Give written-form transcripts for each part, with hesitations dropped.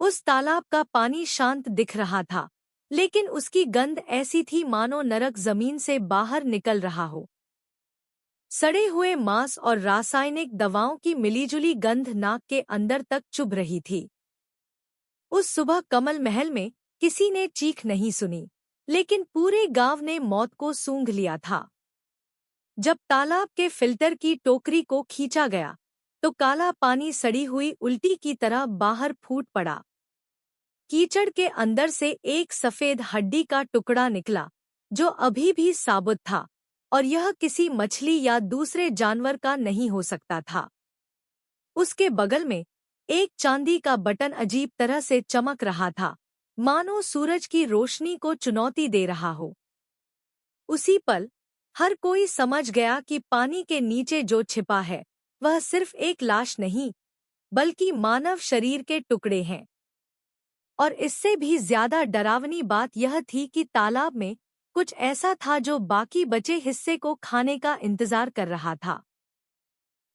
उस तालाब का पानी शांत दिख रहा था, लेकिन उसकी गंध ऐसी थी मानो नरक जमीन से बाहर निकल रहा हो। सड़े हुए मांस और रासायनिक दवाओं की मिलीजुली गंध नाक के अंदर तक चुभ रही थी। उस सुबह कमल महल में किसी ने चीख नहीं सुनी, लेकिन पूरे गांव ने मौत को सूंघ लिया था। जब तालाब के फिल्टर की टोकरी को खींचा गया, तो काला पानी सड़ी हुई उल्टी की तरह बाहर फूट पड़ा। कीचड़ के अंदर से एक सफेद हड्डी का टुकड़ा निकला, जो अभी भी साबुत था, और यह किसी मछली या दूसरे जानवर का नहीं हो सकता था। उसके बगल में एक चांदी का बटन अजीब तरह से चमक रहा था, मानो सूरज की रोशनी को चुनौती दे रहा हो। उसी पल हर कोई समझ गया कि पानी के नीचे जो छिपा है वह सिर्फ एक लाश नहीं, बल्कि मानव शरीर के टुकड़े हैं। और इससे भी ज्यादा डरावनी बात यह थी कि तालाब में कुछ ऐसा था जो बाकी बचे हिस्से को खाने का इंतजार कर रहा था।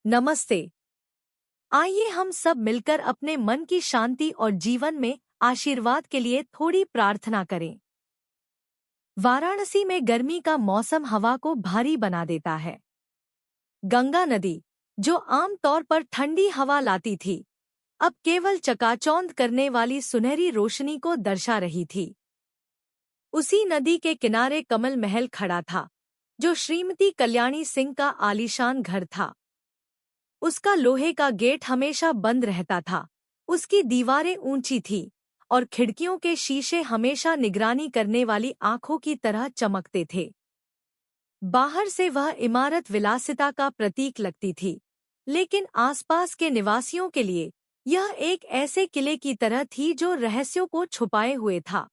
नमस्ते। आइए हम सब मिलकर अपने मन की शांति और जीवन में आशीर्वाद के लिए थोड़ी प्रार्थना करें। वाराणसी में गर्मी का मौसम हवा को भारी बना देता है। गंगा नदी, जो आम तौर पर ठंडी हवा लाती थी, अब केवल चकाचौंध करने वाली सुनहरी रोशनी को दर्शा रही थी। उसी नदी के किनारे कमल महल खड़ा था, जो श्रीमती कल्याणी सिंह का आलीशान घर था। उसका लोहे का गेट हमेशा बंद रहता था, उसकी दीवारें ऊंची थी, और खिड़कियों के शीशे हमेशा निगरानी करने वाली आंखों की तरह चमकते थे। बाहर से वह इमारत विलासिता का प्रतीक लगती थी, लेकिन आसपास के निवासियों के लिए यह एक ऐसे किले की तरह थी जो रहस्यों को छुपाए हुए था।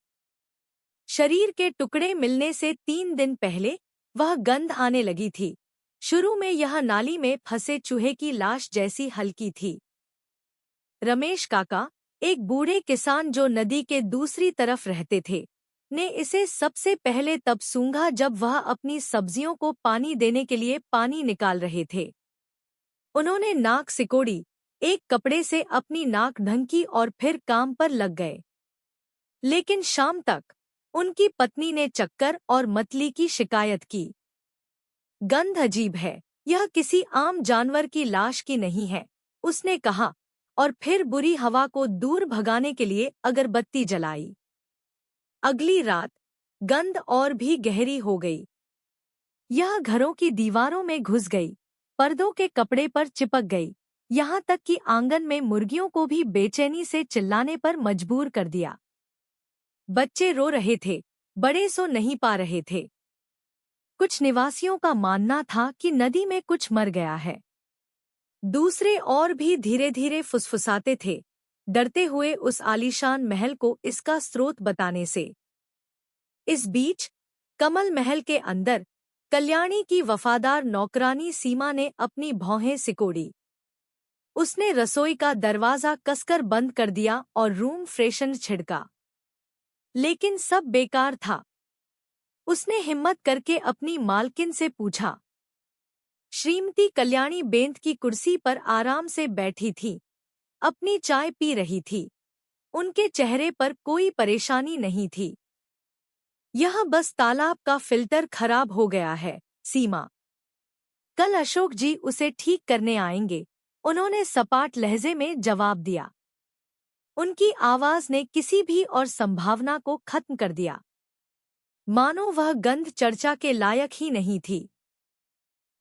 शरीर के टुकड़े मिलने से 3 दिन पहले वह गंध आने लगी थी। शुरू में यह नाली में फंसे चूहे की लाश जैसी हल्की थी। रमेश काका, एक बूढ़े किसान जो नदी के दूसरी तरफ रहते थे, ने इसे सबसे पहले तब सूंघा जब वह अपनी सब्जियों को पानी देने के लिए पानी निकाल रहे थे। उन्होंने नाक सिकोड़ी, एक कपड़े से अपनी नाक ढंकी और फिर काम पर लग गए। लेकिन शाम तक उनकी पत्नी ने चक्कर और मतली की शिकायत की। गंध अजीब है, यह किसी आम जानवर की लाश की नहीं है, उसने कहा, और फिर बुरी हवा को दूर भगाने के लिए अगरबत्ती जलाई। अगली रात गंध और भी गहरी हो गई। यह घरों की दीवारों में घुस गई, पर्दों के कपड़े पर चिपक गई, यहाँ तक कि आंगन में मुर्गियों को भी बेचैनी से चिल्लाने पर मजबूर कर दिया। बच्चे रो रहे थे, बड़े सो नहीं पा रहे थे। कुछ निवासियों का मानना था कि नदी में कुछ मर गया है। दूसरे और भी धीरे धीरे फुसफुसाते थे, डरते हुए उस आलीशान महल को इसका स्रोत बताने से। इस बीच कमल महल के अंदर कल्याणी की वफादार नौकरानी सीमा ने अपनी भौहें सिकोड़ी। उसने रसोई का दरवाजा कसकर बंद कर दिया और रूम फ्रेशन छिड़का। लेकिन सब बेकार था। उसने हिम्मत करके अपनी मालकिन से पूछा। श्रीमती कल्याणी बेंत की कुर्सी पर आराम से बैठी थी, अपनी चाय पी रही थी। उनके चेहरे पर कोई परेशानी नहीं थी। यह बस तालाब का फिल्टर खराब हो गया है, सीमा। कल अशोक जी उसे ठीक करने आएंगे, उन्होंने सपाट लहजे में जवाब दिया। उनकी आवाज ने किसी भी और संभावना को खत्म कर दिया, मानो वह गंध चर्चा के लायक ही नहीं थी।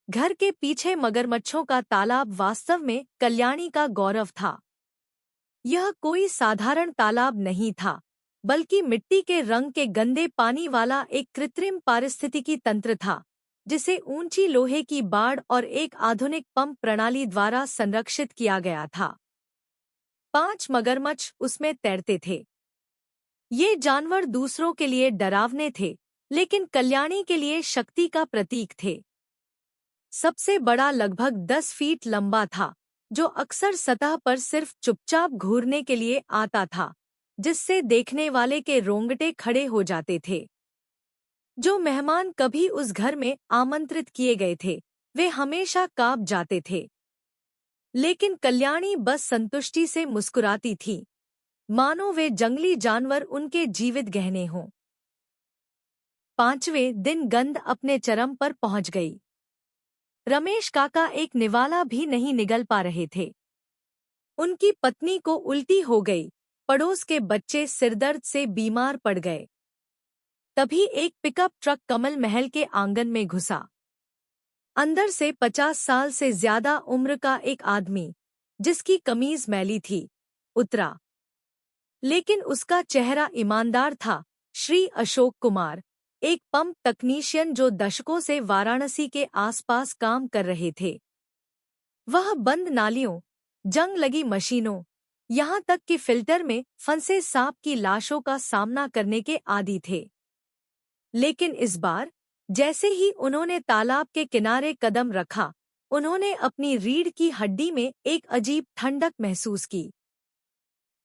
घर के पीछे मगरमच्छों का तालाब वास्तव में कल्याणी का गौरव था। यह कोई साधारण तालाब नहीं था, बल्कि मिट्टी के रंग के गंदे पानी वाला एक कृत्रिम पारिस्थितिकी तंत्र था, जिसे ऊंची लोहे की बाड़ और एक आधुनिक पंप प्रणाली द्वारा संरक्षित किया गया था। 5 मगरमच्छ उसमें तैरते थे। ये जानवर दूसरों के लिए डरावने थे, लेकिन कल्याणी के लिए शक्ति का प्रतीक थे। सबसे बड़ा लगभग 10 फीट लंबा था, जो अक्सर सतह पर सिर्फ चुपचाप घूरने के लिए आता था, जिससे देखने वाले के रोंगटे खड़े हो जाते थे। जो मेहमान कभी उस घर में आमंत्रित किए गए थे, वे हमेशा कांप जाते थे। लेकिन कल्याणी बस संतुष्टि से मुस्कुराती थी। मानो वे जंगली जानवर उनके जीवित गहने हों। 5वें दिन गंध अपने चरम पर पहुंच गई। रमेश काका एक निवाला भी नहीं निगल पा रहे थे। उनकी पत्नी को उल्टी हो गई, पड़ोस के बच्चे सिरदर्द से बीमार पड़ गए। तभी एक पिकअप ट्रक कमल महल के आंगन में घुसा। अंदर से 50 साल से ज्यादा उम्र का एक आदमी, जिसकी कमीज मैली थी, उतरा। लेकिन उसका चेहरा ईमानदार था। श्री अशोक कुमार, एक पंप तकनीशियन जो दशकों से वाराणसी के आसपास काम कर रहे थे। वह बंद नालियों, जंग लगी मशीनों, यहाँ तक कि फिल्टर में फंसे सांप की लाशों का सामना करने के आदी थे। लेकिन इस बार जैसे ही उन्होंने तालाब के किनारे कदम रखा, उन्होंने अपनी रीढ़ की हड्डी में एक अजीब ठंडक महसूस की।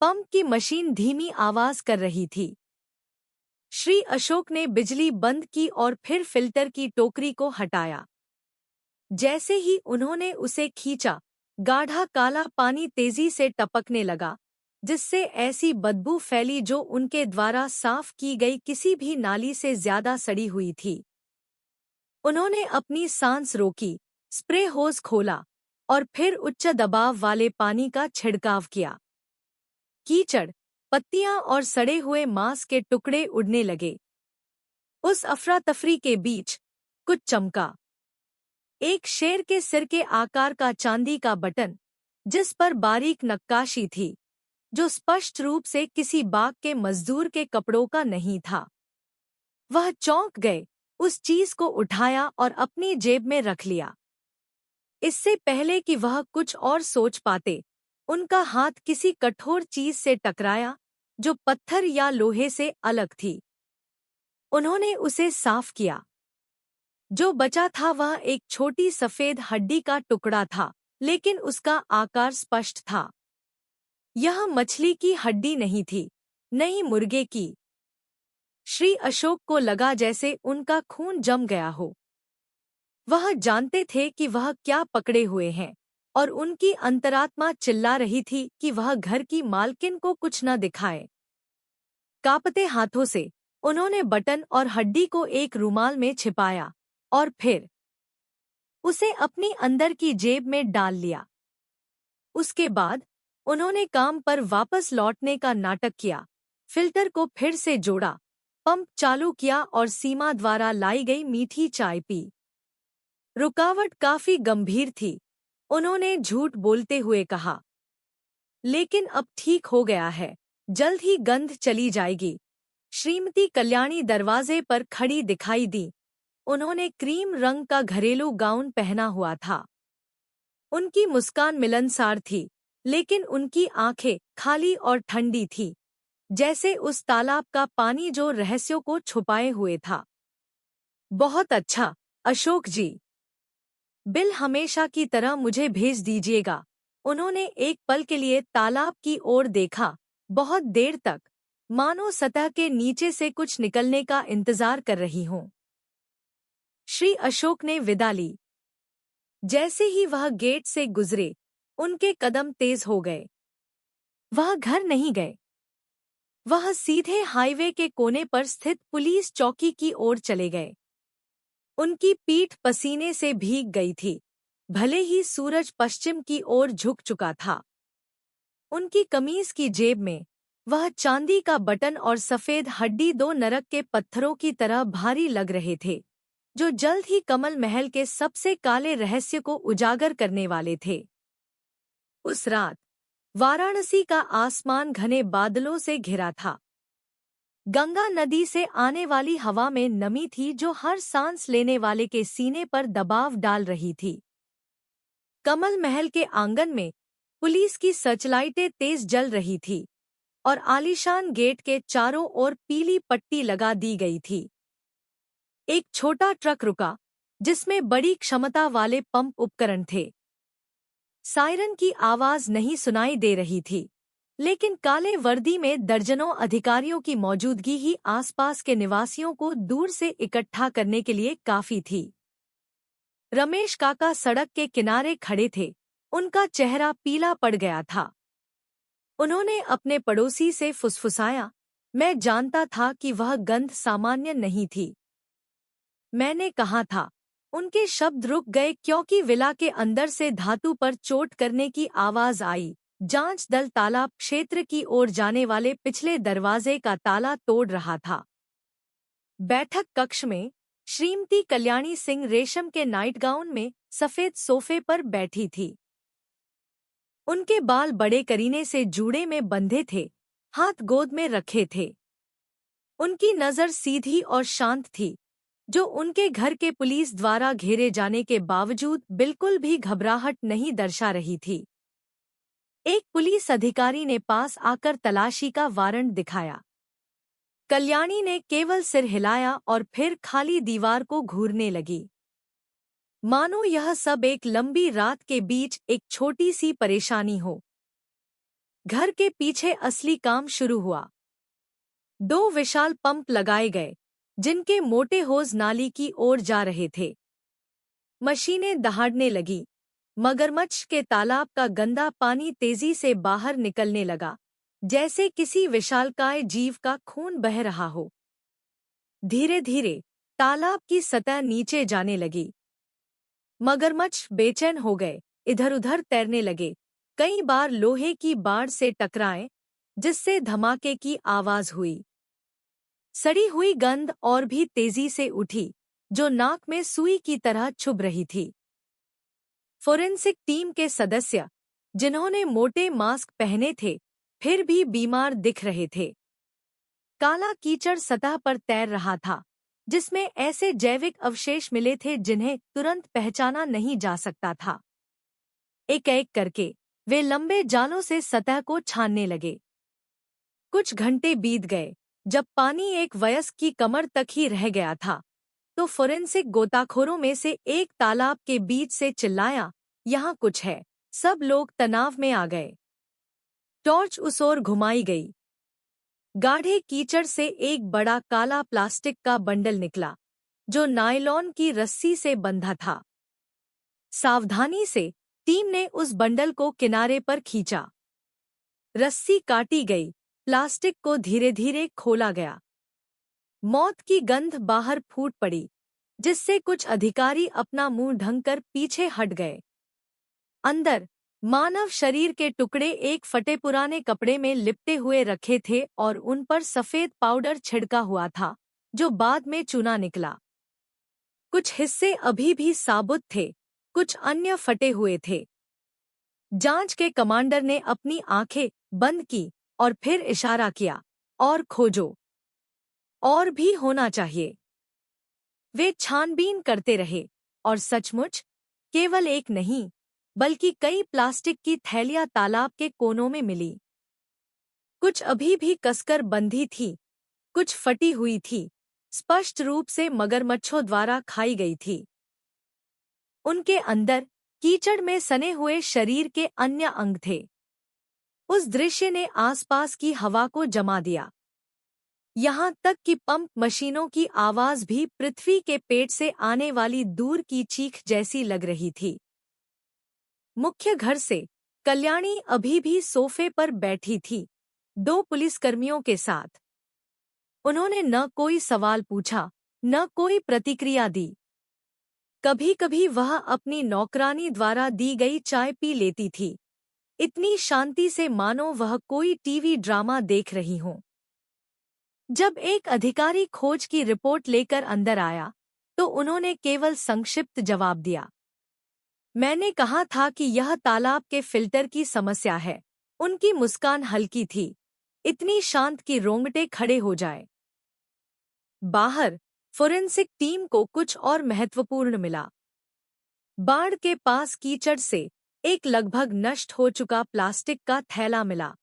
पंप की मशीन धीमी आवाज कर रही थी। श्री अशोक ने बिजली बंद की और फिर फिल्टर की टोकरी को हटाया। जैसे ही उन्होंने उसे खींचा, गाढ़ा काला पानी तेजी से टपकने लगा, जिससे ऐसी बदबू फैली जो उनके द्वारा साफ की गई किसी भी नाली से ज्यादा सड़ी हुई थी। उन्होंने अपनी सांस रोकी, स्प्रे होज खोला और फिर उच्च दबाव वाले पानी का छिड़काव किया। कीचड़, पत्तियां और सड़े हुए मांस के टुकड़े उड़ने लगे। उस अफरा तफरी के बीच कुछ चमका। एक शेर के सिर के आकार का चांदी का बटन, जिस पर बारीक नक्काशी थी, जो स्पष्ट रूप से किसी बाग के मजदूर के कपड़ों का नहीं था। वह चौंक गए, उस चीज को उठाया और अपनी जेब में रख लिया। इससे पहले कि वह कुछ और सोच पाते, उनका हाथ किसी कठोर चीज से टकराया, जो पत्थर या लोहे से अलग थी। उन्होंने उसे साफ किया। जो बचा था वह एक छोटी सफेद हड्डी का टुकड़ा था, लेकिन उसका आकार स्पष्ट था। यह मछली की हड्डी नहीं थी, नहीं मुर्गे की। श्री अशोक को लगा जैसे उनका खून जम गया हो। वह जानते थे कि वह क्या पकड़े हुए हैं, और उनकी अंतरात्मा चिल्ला रही थी कि वह घर की मालकिन को कुछ न दिखाए। कांपते हाथों से उन्होंने बटन और हड्डी को एक रुमाल में छिपाया और फिर उसे अपनी अंदर की जेब में डाल लिया। उसके बाद उन्होंने काम पर वापस लौटने का नाटक किया, फिल्टर को फिर से जोड़ा, पंप चालू किया और सीमा द्वारा लाई गई मीठी चाय पी। रुकावट काफी गंभीर थी, उन्होंने झूठ बोलते हुए कहा। लेकिन अब ठीक हो गया है, जल्द ही गंध चली जाएगी। श्रीमती कल्याणी दरवाजे पर खड़ी दिखाई दी। उन्होंने क्रीम रंग का घरेलू गाउन पहना हुआ था। उनकी मुस्कान मिलनसार थी, लेकिन उनकी आंखें खाली और ठंडी थी, जैसे उस तालाब का पानी जो रहस्यों को छुपाए हुए था। बहुत अच्छा, अशोक जी। बिल हमेशा की तरह मुझे भेज दीजिएगा। उन्होंने एक पल के लिए तालाब की ओर देखा, बहुत देर तक, मानो सतह के नीचे से कुछ निकलने का इंतजार कर रही हों। श्री अशोक ने विदा ली। जैसे ही वह गेट से गुजरे, उनके कदम तेज हो गए। वह घर नहीं गए। वह सीधे हाईवे के कोने पर स्थित पुलिस चौकी की ओर चले गए। उनकी पीठ पसीने से भीग गई थी, भले ही सूरज पश्चिम की ओर झुक चुका था। उनकी कमीज की जेब में वह चांदी का बटन और सफेद हड्डी दो नरक के पत्थरों की तरह भारी लग रहे थे, जो जल्द ही कमल महल के सबसे काले रहस्य को उजागर करने वाले थे। उस रात वाराणसी का आसमान घने बादलों से घिरा था। गंगा नदी से आने वाली हवा में नमी थी जो हर सांस लेने वाले के सीने पर दबाव डाल रही थी। कमल महल के आंगन में पुलिस की सर्चलाइटें तेज जल रही थी और आलीशान गेट के चारों ओर पीली पट्टी लगा दी गई थी। एक छोटा ट्रक रुका, जिसमें बड़ी क्षमता वाले पंप उपकरण थे। सायरन की आवाज नहीं सुनाई दे रही थी, लेकिन काले वर्दी में दर्जनों अधिकारियों की मौजूदगी ही आसपास के निवासियों को दूर से इकट्ठा करने के लिए काफी थी। रमेश काका सड़क के किनारे खड़े थे, उनका चेहरा पीला पड़ गया था। उन्होंने अपने पड़ोसी से फुसफुसाया, मैं जानता था कि वह गंध सामान्य नहीं थी। मैंने कहा था। उनके शब्द रुक गए क्योंकि विला के अंदर से धातु पर चोट करने की आवाज आई। जांच दल तालाब क्षेत्र की ओर जाने वाले पिछले दरवाजे का ताला तोड़ रहा था। बैठक कक्ष में श्रीमती कल्याणी सिंह रेशम के नाइट गाउन में सफेद सोफे पर बैठी थी। उनके बाल बड़े करीने से जूड़े में बंधे थे, हाथ गोद में रखे थे। उनकी नजर सीधी और शांत थी, जो उनके घर के पुलिस द्वारा घेरे जाने के बावजूद बिल्कुल भी घबराहट नहीं दर्शा रही थी। एक पुलिस अधिकारी ने पास आकर तलाशी का वारंट दिखाया। कल्याणी ने केवल सिर हिलाया और फिर खाली दीवार को घूरने लगी, मानो यह सब एक लंबी रात के बीच एक छोटी सी परेशानी हो। घर के पीछे असली काम शुरू हुआ। 2 विशाल पंप लगाए गए, जिनके मोटे होज नाली की ओर जा रहे थे। मशीनें दहाड़ने लगी। मगरमच्छ के तालाब का गंदा पानी तेजी से बाहर निकलने लगा, जैसे किसी विशालकाय जीव का खून बह रहा हो। धीरे धीरे तालाब की सतह नीचे जाने लगी। मगरमच्छ बेचैन हो गए, इधर-उधर तैरने लगे, कई बार लोहे की बाड़ से टकराए, जिससे धमाके की आवाज हुई। सड़ी हुई गंध और भी तेजी से उठी, जो नाक में सुई की तरह चुभ रही थी। फोरेंसिक टीम के सदस्य, जिन्होंने मोटे मास्क पहने थे, फिर भी बीमार दिख रहे थे। काला कीचड़ सतह पर तैर रहा था, जिसमें ऐसे जैविक अवशेष मिले थे जिन्हें तुरंत पहचाना नहीं जा सकता था। एक-एक करके वे लंबे जालों से सतह को छानने लगे। कुछ घंटे बीत गए। जब पानी एक वयस्क की कमर तक ही रह गया था, तो फोरेंसिक गोताखोरों में से एक तालाब के बीच से चिल्लाया, यहाँ कुछ है। सब लोग तनाव में आ गए। टॉर्च उस ओर घुमाई गई। गाढ़े कीचड़ से एक बड़ा काला प्लास्टिक का बंडल निकला, जो नायलॉन की रस्सी से बंधा था। सावधानी से टीम ने उस बंडल को किनारे पर खींचा। रस्सी काटी गई, प्लास्टिक को धीरे धीरे खोला गया। मौत की गंध बाहर फूट पड़ी, जिससे कुछ अधिकारी अपना मुंह ढंककर पीछे हट गए। अंदर मानव शरीर के टुकड़े एक फटे पुराने कपड़े में लिपटे हुए रखे थे और उन पर सफेद पाउडर छिड़का हुआ था, जो बाद में चूना निकला। कुछ हिस्से अभी भी साबुत थे, कुछ अन्य फटे हुए थे। जांच के कमांडर ने अपनी आंखें बंद की और फिर इशारा किया, और खोजो, और भी होना चाहिए। वे छानबीन करते रहे, और सचमुच केवल एक नहीं, बल्कि कई प्लास्टिक की थैलियां तालाब के कोनों में मिली। कुछ अभी भी कसकर बंधी थी, कुछ फटी हुई थी, स्पष्ट रूप से मगरमच्छों द्वारा खाई गई थी। उनके अंदर कीचड़ में सने हुए शरीर के अन्य अंग थे। उस दृश्य ने आसपास की हवा को जमा दिया। यहाँ तक कि पंप मशीनों की आवाज भी पृथ्वी के पेट से आने वाली दूर की चीख जैसी लग रही थी। मुख्य घर से कल्याणी अभी भी सोफे पर बैठी थी, 2 पुलिसकर्मियों के साथ। उन्होंने न कोई सवाल पूछा, न कोई प्रतिक्रिया दी। कभी-कभी वह अपनी नौकरानी द्वारा दी गई चाय पी लेती थी, इतनी शांति से मानो वह कोई टीवी ड्रामा देख रही हो। जब एक अधिकारी खोज की रिपोर्ट लेकर अंदर आया, तो उन्होंने केवल संक्षिप्त जवाब दिया। मैंने कहा था कि यह तालाब के फिल्टर की समस्या है। उनकी मुस्कान हल्की थी, इतनी शांत कि रोंगटे खड़े हो जाए। बाहर फोरेंसिक टीम को कुछ और महत्वपूर्ण मिला। बाड़ के पास कीचड़ से एक लगभग नष्ट हो चुका प्लास्टिक का थैला मिला।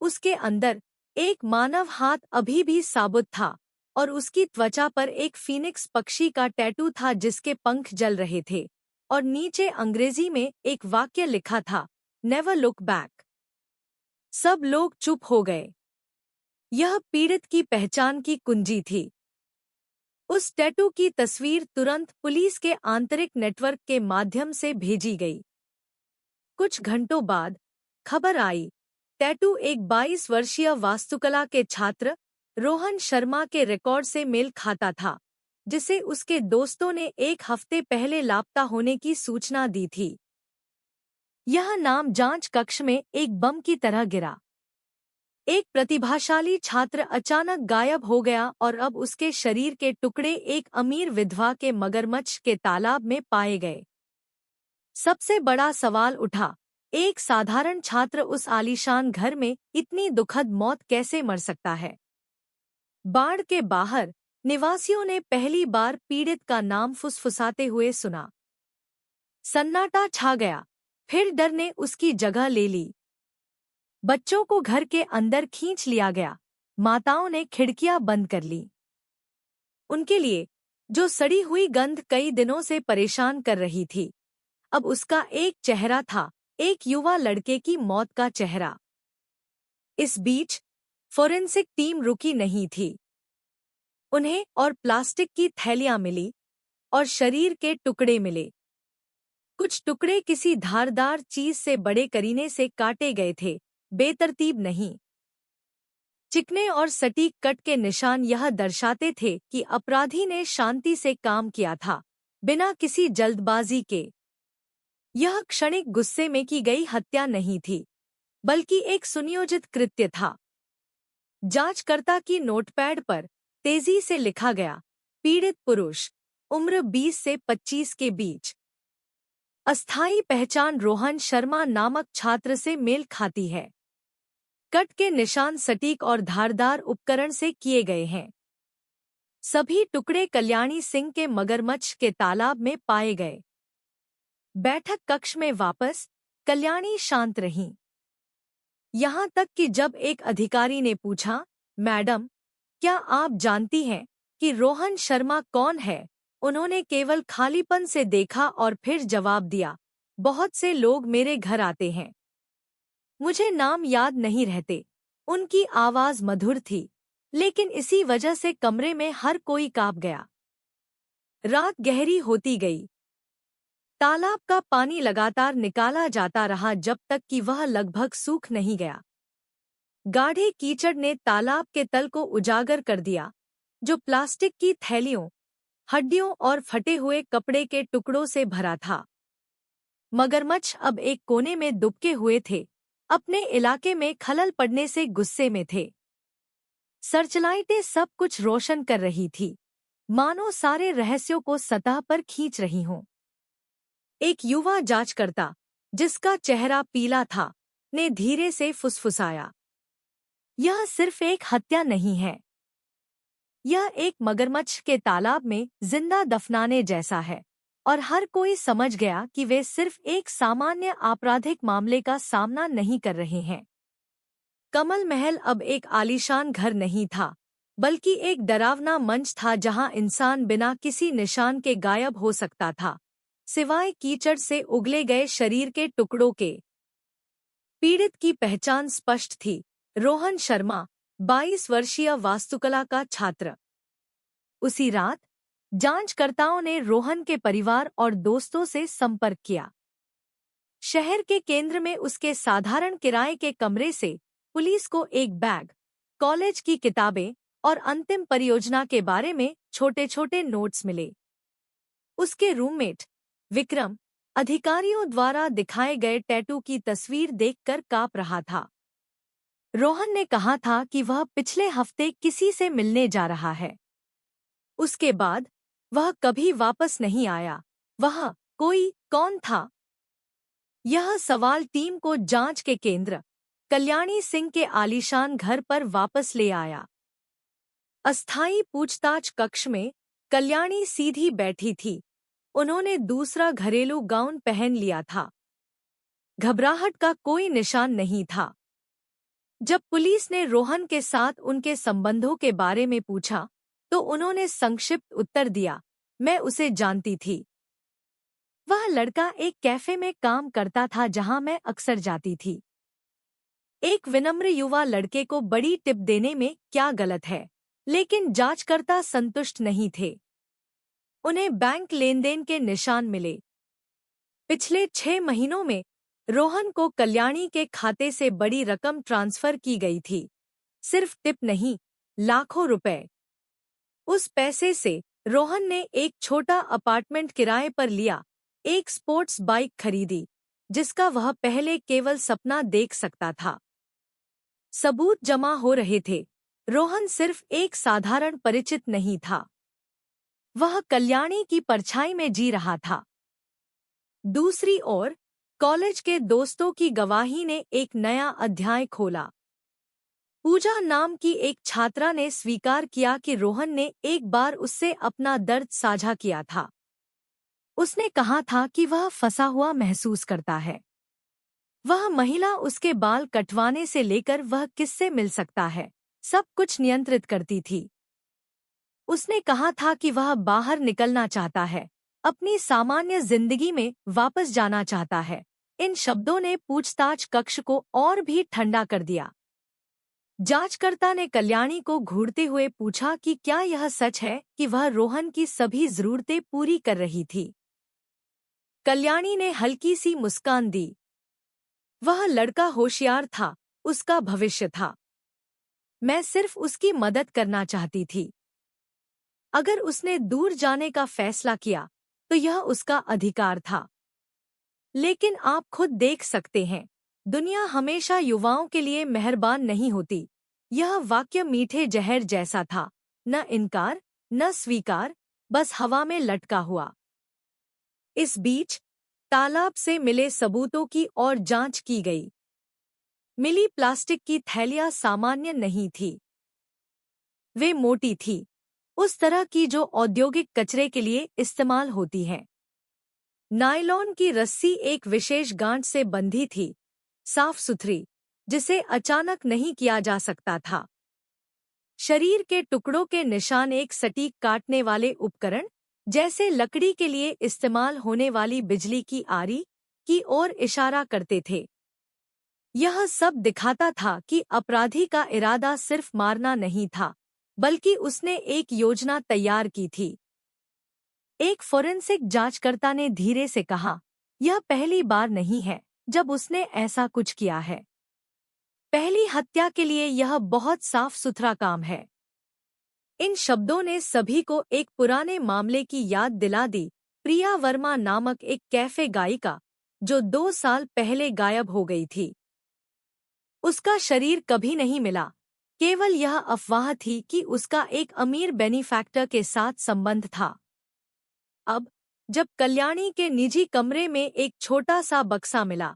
उसके अंदर एक मानव हाथ अभी भी साबुत था, और उसकी त्वचा पर एक फीनिक्स पक्षी का टैटू था जिसके पंख जल रहे थे, और नीचे अंग्रेजी में एक वाक्य लिखा था, नेवर लुक बैक। सब लोग चुप हो गए। यह पीड़ित की पहचान की कुंजी थी। उस टैटू की तस्वीर तुरंत पुलिस के आंतरिक नेटवर्क के माध्यम से भेजी गई। कुछ घंटों बाद खबर आई, टैटू एक 22 वर्षीय वास्तुकला के छात्र रोहन शर्मा के रिकॉर्ड से मेल खाता था, जिसे उसके दोस्तों ने एक हफ्ते पहले लापता होने की सूचना दी थी। यह नाम जांच कक्ष में एक बम की तरह गिरा। एक प्रतिभाशाली छात्र अचानक गायब हो गया और अब उसके शरीर के टुकड़े एक अमीर विधवा के मगरमच्छ के तालाब में पाए गए। सबसे बड़ा सवाल उठा, एक साधारण छात्र उस आलीशान घर में इतनी दुखद मौत कैसे मर सकता है? बाड़ के बाहर निवासियों ने पहली बार पीड़ित का नाम फुसफुसाते हुए सुना। सन्नाटा छा गया, फिर डर ने उसकी जगह ले ली। बच्चों को घर के अंदर खींच लिया गया, माताओं ने खिड़कियां बंद कर ली। उनके लिए, जो सड़ी हुई गंध कई दिनों से परेशान कर रही थी, अब उसका एक चेहरा था, एक युवा लड़के की मौत का चेहरा। इस बीच फोरेंसिक टीम रुकी नहीं थी। उन्हें और प्लास्टिक की थैलियां मिली और शरीर के टुकड़े मिले। कुछ टुकड़े किसी धारदार चीज से बड़े करीने से काटे गए थे, बेतरतीब नहीं। चिकने और सटीक कट के निशान यह दर्शाते थे कि अपराधी ने शांति से काम किया था, बिना किसी जल्दबाजी के। यह क्षणिक गुस्से में की गई हत्या नहीं थी, बल्कि एक सुनियोजित कृत्य था। जांचकर्ता की नोटपैड पर तेजी से लिखा गया, पीड़ित पुरुष, उम्र 20 से 25 के बीच। अस्थायी पहचान रोहन शर्मा नामक छात्र से मेल खाती है। कट के निशान सटीक और धारदार उपकरण से किए गए हैं। सभी टुकड़े कल्याणी सिंह के मगरमच्छ के तालाब में पाए गए। बैठक कक्ष में वापस कल्याणी शांत रहीं। यहाँ तक कि जब एक अधिकारी ने पूछा, मैडम, क्या आप जानती हैं कि रोहन शर्मा कौन है? उन्होंने केवल खालीपन से देखा और फिर जवाब दिया, बहुत से लोग मेरे घर आते हैं, मुझे नाम याद नहीं रहते। उनकी आवाज मधुर थी, लेकिन इसी वजह से कमरे में हर कोई कांप गया। रात गहरी होती गई। तालाब का पानी लगातार निकाला जाता रहा जब तक कि वह लगभग सूख नहीं गया। गाढ़े कीचड़ ने तालाब के तल को उजागर कर दिया, जो प्लास्टिक की थैलियों, हड्डियों और फटे हुए कपड़े के टुकड़ों से भरा था। मगरमच्छ अब एक कोने में दुबके हुए थे, अपने इलाके में खलल पड़ने से गुस्से में थे। सर्चलाइटें सब कुछ रोशन कर रही थी, मानो सारे रहस्यों को सतह पर खींच रही हों। एक युवा जांचकर्ता, जिसका चेहरा पीला था, ने धीरे से फुसफुसाया, यह सिर्फ एक हत्या नहीं है। यह एक मगरमच्छ के तालाब में जिंदा दफनाने जैसा है। और हर कोई समझ गया कि वे सिर्फ एक सामान्य आपराधिक मामले का सामना नहीं कर रहे हैं। कमल महल अब एक आलीशान घर नहीं था, बल्कि एक डरावना मंच था जहां इंसान बिना किसी निशान के गायब हो सकता था, सिवाय कीचड़ से उगले गए शरीर के टुकड़ों के। पीड़ित की पहचान स्पष्ट थी, रोहन शर्मा, 22 वर्षीय वास्तुकला का छात्र। उसी रात जांचकर्ताओं ने रोहन के परिवार और दोस्तों से संपर्क किया। शहर के केंद्र में उसके साधारण किराए के कमरे से पुलिस को एक बैग, कॉलेज की किताबें और अंतिम परियोजना के बारे में छोटे-छोटे नोट्स मिले। उसके रूममेट विक्रम, अधिकारियों द्वारा दिखाए गए टैटू की तस्वीर देखकर कांप रहा था। रोहन ने कहा था कि वह पिछले हफ्ते किसी से मिलने जा रहा है। उसके बाद वह कभी वापस नहीं आया। वह कोई कौन था? यह सवाल टीम को जांच के केंद्र, कल्याणी सिंह के आलीशान घर पर वापस ले आया। अस्थायी पूछताछ कक्ष में कल्याणी सीधी बैठी थी। उन्होंने दूसरा घरेलू गाउन पहन लिया था। घबराहट का कोई निशान नहीं था। जब पुलिस ने रोहन के साथ उनके संबंधों के बारे में पूछा, तो उन्होंने संक्षिप्त उत्तर दिया, मैं उसे जानती थी। वह लड़का एक कैफे में काम करता था जहां मैं अक्सर जाती थी। एक विनम्र युवा लड़के को बड़ी टिप देने में क्या गलत है? लेकिन जांचकर्ता संतुष्ट नहीं थे। उन्हें बैंक लेनदेन के निशान मिले। पिछले 6 महीनों में रोहन को कल्याणी के खाते से बड़ी रकम ट्रांसफर की गई थी। सिर्फ टिप नहीं, लाखों रुपए। उस पैसे से रोहन ने एक छोटा अपार्टमेंट किराए पर लिया, एक स्पोर्ट्स बाइक खरीदी, जिसका वह पहले केवल सपना देख सकता था। सबूत जमा हो रहे थे। रोहन सिर्फ एक साधारण परिचित नहीं था, वह कल्याणी की परछाई में जी रहा था। दूसरी ओर कॉलेज के दोस्तों की गवाही ने एक नया अध्याय खोला। पूजा नाम की एक छात्रा ने स्वीकार किया कि रोहन ने एक बार उससे अपना दर्द साझा किया था। उसने कहा था कि वह फंसा हुआ महसूस करता है। वह महिला उसके बाल कटवाने से लेकर वह किससे मिल सकता है, सब कुछ नियंत्रित करती थी। उसने कहा था कि वह बाहर निकलना चाहता है, अपनी सामान्य जिंदगी में वापस जाना चाहता है। इन शब्दों ने पूछताछ कक्ष को और भी ठंडा कर दिया। जांचकर्ता ने कल्याणी को घूरते हुए पूछा कि क्या यह सच है कि वह रोहन की सभी जरूरतें पूरी कर रही थी। कल्याणी ने हल्की सी मुस्कान दी। वह लड़का होशियार था, उसका भविष्य था। मैं सिर्फ उसकी मदद करना चाहती थी। अगर उसने दूर जाने का फैसला किया तो यह उसका अधिकार था। लेकिन आप खुद देख सकते हैं, दुनिया हमेशा युवाओं के लिए मेहरबान नहीं होती। यह वाक्य मीठे जहर जैसा था, न इनकार न स्वीकार, बस हवा में लटका हुआ। इस बीच तालाब से मिले सबूतों की और जांच की गई। मिली प्लास्टिक की थैलियां सामान्य नहीं थी। वे मोटी थी, उस तरह की जो औद्योगिक कचरे के लिए इस्तेमाल होती है। नायलॉन की रस्सी एक विशेष गांठ से बंधी थी, साफ सुथरी, जिसे अचानक नहीं किया जा सकता था। शरीर के टुकड़ों के निशान एक सटीक काटने वाले उपकरण, जैसे लकड़ी के लिए इस्तेमाल होने वाली बिजली की आरी, की ओर इशारा करते थे। यह सब दिखाता था कि अपराधी का इरादा सिर्फ मारना नहीं था, बल्कि उसने एक योजना तैयार की थी। एक फोरेंसिक जांचकर्ता ने धीरे से कहा, यह पहली बार नहीं है जब उसने ऐसा कुछ किया है। पहली हत्या के लिए यह बहुत साफ सुथरा काम है। इन शब्दों ने सभी को एक पुराने मामले की याद दिला दी, प्रिया वर्मा नामक एक कैफे गायिका, जो 2 साल पहले गायब हो गई थी। उसका शरीर कभी नहीं मिला, केवल यह अफवाह थी कि उसका एक अमीर बेनिफैक्टर के साथ संबंध था। अब जब कल्याणी के निजी कमरे में एक छोटा सा बक्सा मिला,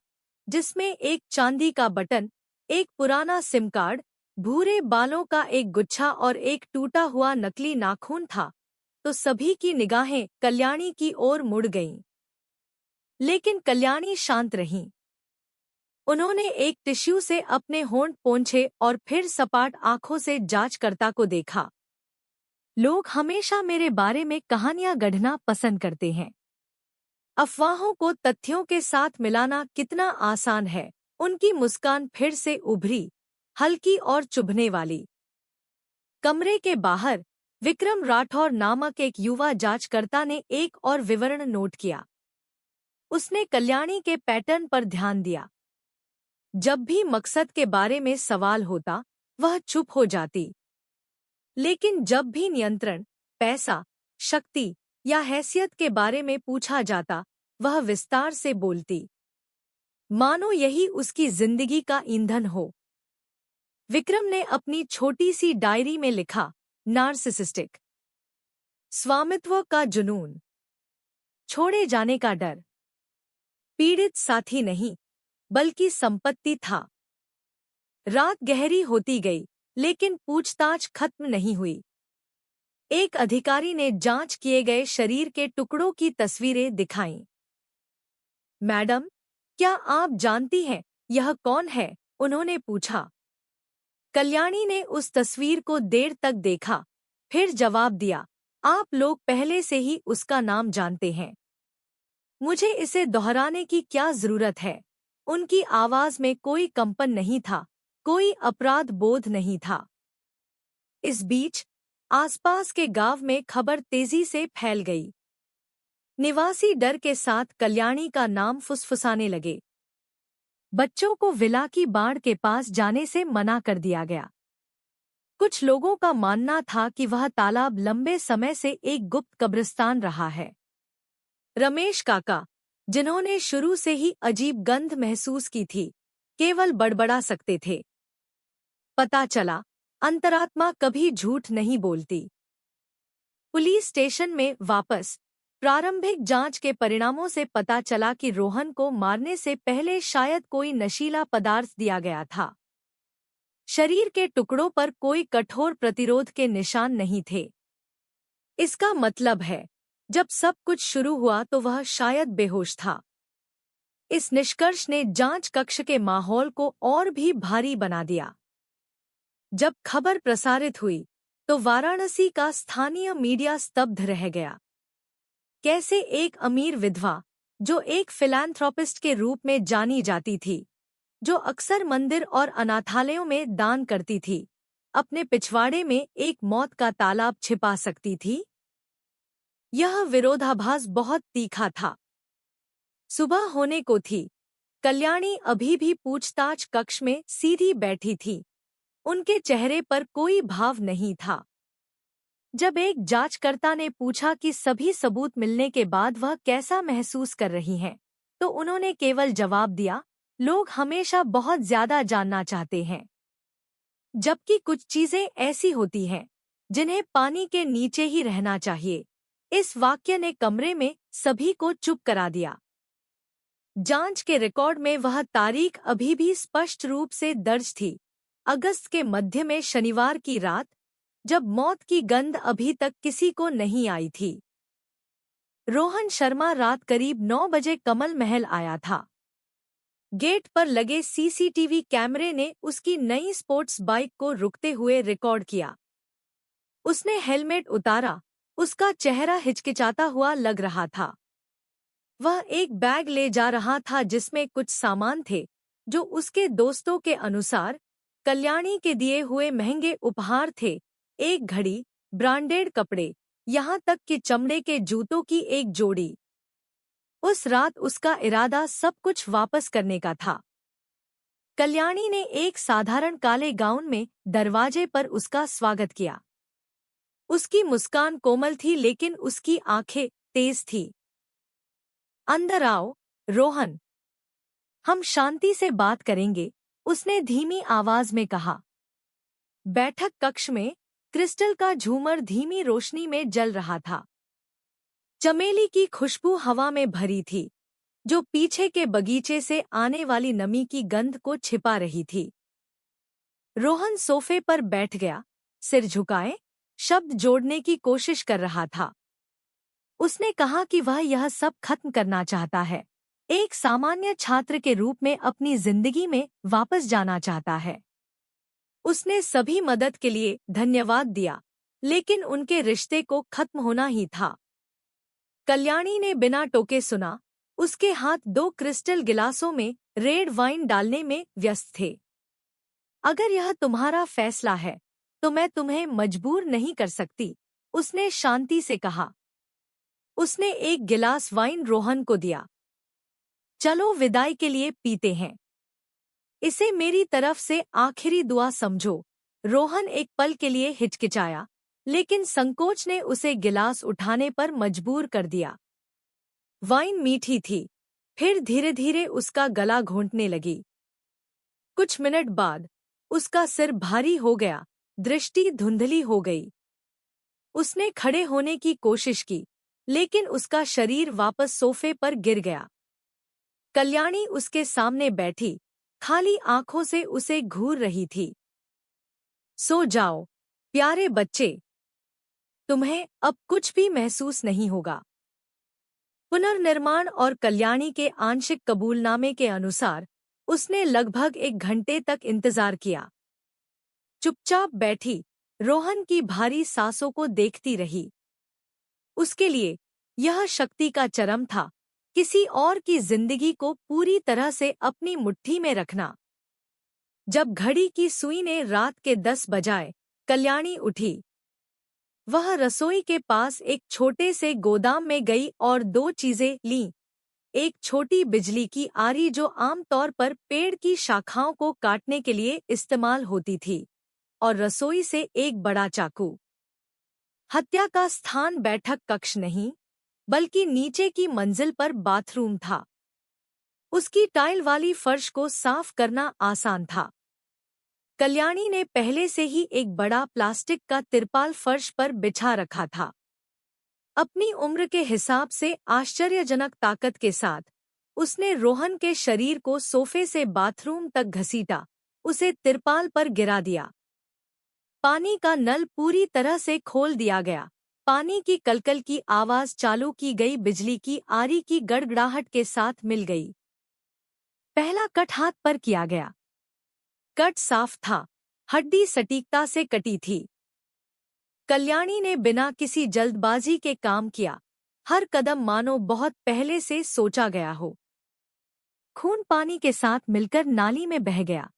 जिसमें एक चांदी का बटन, एक पुराना सिम कार्ड, भूरे बालों का एक गुच्छा और एक टूटा हुआ नकली नाखून था, तो सभी की निगाहें कल्याणी की ओर मुड़ गईं। लेकिन कल्याणी शांत रहीं। उन्होंने एक टिश्यू से अपने होंठ पोंछे और फिर सपाट आंखों से जांचकर्ता को देखा। लोग हमेशा मेरे बारे में कहानियां गढ़ना पसंद करते हैं। अफवाहों को तथ्यों के साथ मिलाना कितना आसान है। उनकी मुस्कान फिर से उभरी, हल्की और चुभने वाली। कमरे के बाहर विक्रम राठौर नामक एक युवा जांचकर्ता ने एक और विवरण नोट किया। उसने कल्याणी के पैटर्न पर ध्यान दिया। जब भी मकसद के बारे में सवाल होता, वह चुप हो जाती। लेकिन जब भी नियंत्रण, पैसा, शक्ति या हैसियत के बारे में पूछा जाता, वह विस्तार से बोलती, मानो यही उसकी जिंदगी का ईंधन हो। विक्रम ने अपनी छोटी सी डायरी में लिखा, नार्सिसिस्टिक, स्वामित्व का जुनून, छोड़े जाने का डर, पीड़ित साथी नहीं बल्कि संपत्ति था। रात गहरी होती गई, लेकिन पूछताछ खत्म नहीं हुई। एक अधिकारी ने जांच किए गए शरीर के टुकड़ों की तस्वीरें दिखाईं। मैडम, क्या आप जानती हैं यह कौन है? उन्होंने पूछा। कल्याणी ने उस तस्वीर को देर तक देखा, फिर जवाब दिया, आप लोग पहले से ही उसका नाम जानते हैं। मुझे इसे दोहराने की क्या जरूरत है? उनकी आवाज में कोई कंपन नहीं था, कोई अपराध बोध नहीं था। इस बीच आसपास के गांव में खबर तेजी से फैल गई। निवासी डर के साथ कल्याणी का नाम फुसफुसाने लगे। बच्चों को विला की बाड़ के पास जाने से मना कर दिया गया। कुछ लोगों का मानना था कि वह तालाब लंबे समय से एक गुप्त कब्रिस्तान रहा है। रमेश काका, जिन्होंने शुरू से ही अजीब गंध महसूस की थी, केवल बड़बड़ा सकते थे। पता चला, अंतरात्मा कभी झूठ नहीं बोलती। पुलिस स्टेशन में वापस प्रारंभिक जांच के परिणामों से पता चला कि रोहन को मारने से पहले शायद कोई नशीला पदार्थ दिया गया था। शरीर के टुकड़ों पर कोई कठोर प्रतिरोध के निशान नहीं थे। इसका मतलब है, जब सब कुछ शुरू हुआ तो वह शायद बेहोश था। इस निष्कर्ष ने जांच कक्ष के माहौल को और भी भारी बना दिया। जब खबर प्रसारित हुई तो वाराणसी का स्थानीय मीडिया स्तब्ध रह गया। कैसे एक अमीर विधवा, जो एक फिलैंथ्रोपिस्ट के रूप में जानी जाती थी, जो अक्सर मंदिर और अनाथालयों में दान करती थी, अपने पिछवाड़े में एक मौत का तालाब छिपा सकती थी? यह विरोधाभास बहुत तीखा था। सुबह होने को थी। कल्याणी अभी भी पूछताछ कक्ष में सीधी बैठी थी। उनके चेहरे पर कोई भाव नहीं था। जब एक जांचकर्ता ने पूछा कि सभी सबूत मिलने के बाद वह कैसा महसूस कर रही हैं, तो उन्होंने केवल जवाब दिया, लोग हमेशा बहुत ज्यादा जानना चाहते हैं। जबकि कुछ चीजें ऐसी होती हैं जिन्हें पानी के नीचे ही रहना चाहिए। इस वाक्य ने कमरे में सभी को चुप करा दिया। जांच के रिकॉर्ड में वह तारीख अभी भी स्पष्ट रूप से दर्ज थी, अगस्त के मध्य में शनिवार की रात, जब मौत की गंध अभी तक किसी को नहीं आई थी। रोहन शर्मा रात करीब 9 बजे कमल महल आया था। गेट पर लगे सीसीटीवी कैमरे ने उसकी नई स्पोर्ट्स बाइक को रुकते हुए रिकॉर्ड किया। उसने हेलमेट उतारा, उसका चेहरा हिचकिचाता हुआ लग रहा था। वह एक बैग ले जा रहा था जिसमें कुछ सामान थे, जो उसके दोस्तों के अनुसार कल्याणी के दिए हुए महंगे उपहार थे। एक घड़ी, ब्रांडेड कपड़े, यहाँ तक कि चमड़े के जूतों की एक जोड़ी। उस रात उसका इरादा सब कुछ वापस करने का था। कल्याणी ने एक साधारण काले गाउन में दरवाजे पर उसका स्वागत किया। उसकी मुस्कान कोमल थी, लेकिन उसकी आंखें तेज थी। अंदर आओ, रोहन। हम शांति से बात करेंगे, उसने धीमी आवाज में कहा। बैठक कक्ष में क्रिस्टल का झूमर धीमी रोशनी में जल रहा था। चमेली की खुशबू हवा में भरी थी, जो पीछे के बगीचे से आने वाली नमी की गंध को छिपा रही थी। रोहन सोफे पर बैठ गया, सिर झुकाए, शब्द जोड़ने की कोशिश कर रहा था। उसने कहा कि वह यह सब खत्म करना चाहता है, एक सामान्य छात्र के रूप में अपनी जिंदगी में वापस जाना चाहता है। उसने सभी मदद के लिए धन्यवाद दिया, लेकिन उनके रिश्ते को खत्म होना ही था। कल्याणी ने बिना टोके सुना। उसके हाथ 2 क्रिस्टल गिलासों में रेड वाइन डालने में व्यस्त थे। अगर यह तुम्हारा फैसला है, तो मैं तुम्हें मजबूर नहीं कर सकती, उसने शांति से कहा। उसने एक गिलास वाइन रोहन को दिया। चलो विदाई के लिए पीते हैं। इसे मेरी तरफ से आखिरी दुआ समझो। रोहन एक पल के लिए हिचकिचाया, लेकिन संकोच ने उसे गिलास उठाने पर मजबूर कर दिया। वाइन मीठी थी, फिर धीरे धीरे उसका गला घोंटने लगी। कुछ मिनट बाद उसका सिर भारी हो गया, दृष्टि धुंधली हो गई। उसने खड़े होने की कोशिश की, लेकिन उसका शरीर वापस सोफे पर गिर गया। कल्याणी उसके सामने बैठी, खाली आंखों से उसे घूर रही थी। सो जाओ, प्यारे बच्चे। तुम्हें अब कुछ भी महसूस नहीं होगा। पुनर्निर्माण और कल्याणी के आंशिक कबूलनामे के अनुसार उसने लगभग 1 घंटे तक इंतजार किया। चुपचाप बैठी, रोहन की भारी सांसों को देखती रही। उसके लिए यह शक्ति का चरम था, किसी और की जिंदगी को पूरी तरह से अपनी मुट्ठी में रखना। जब घड़ी की सुई ने रात के 10 बजाए, कल्याणी उठी। वह रसोई के पास एक छोटे से गोदाम में गई और 2 चीजें लीं, एक छोटी बिजली की आरी जो आमतौर पर पेड़ की शाखाओं को काटने के लिए इस्तेमाल होती थी, और रसोई से एक बड़ा चाकू। हत्या का स्थान बैठक कक्ष नहीं, बल्कि नीचे की मंजिल पर बाथरूम था। उसकी टाइल वाली फर्श को साफ करना आसान था। कल्याणी ने पहले से ही एक बड़ा प्लास्टिक का तिरपाल फर्श पर बिछा रखा था। अपनी उम्र के हिसाब से आश्चर्यजनक ताकत के साथ उसने रोहन के शरीर को सोफे से बाथरूम तक घसीटा, उसे तिरपाल पर गिरा दिया। पानी का नल पूरी तरह से खोल दिया गया। पानी की कलकल की आवाज चालू की गई बिजली की आरी की गड़गड़ाहट के साथ मिल गई। पहला कट हाथ पर किया गया। कट साफ था, हड्डी सटीकता से कटी थी। कल्याणी ने बिना किसी जल्दबाजी के काम किया, हर कदम मानो बहुत पहले से सोचा गया हो। खून पानी के साथ मिलकर नाली में बह गया।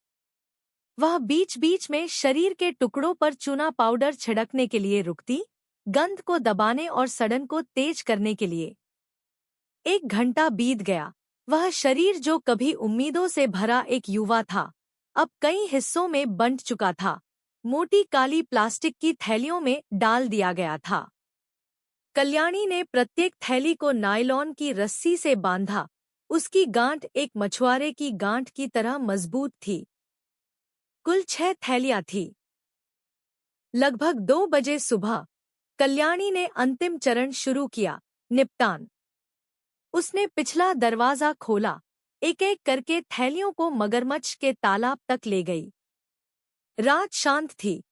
वह बीच बीच में शरीर के टुकड़ों पर चूना पाउडर छिड़कने के लिए रुकती, गंध को दबाने और सड़न को तेज करने के लिए। 1 घंटा बीत गया। वह शरीर जो कभी उम्मीदों से भरा एक युवा था, अब कई हिस्सों में बंट चुका था। मोटी काली प्लास्टिक की थैलियों में डाल दिया गया था। कल्याणी ने प्रत्येक थैली को नायलॉन की रस्सी से बांधा। उसकी गांठ एक मछुआरे की गांठ की तरह मजबूत थी। कुल 6 थैलियां थी। लगभग 2 बजे सुबह कल्याणी ने अंतिम चरण शुरू किया, निपटान। उसने पिछला दरवाजा खोला, एक एक करके थैलियों को मगरमच्छ के तालाब तक ले गई। रात शांत थी,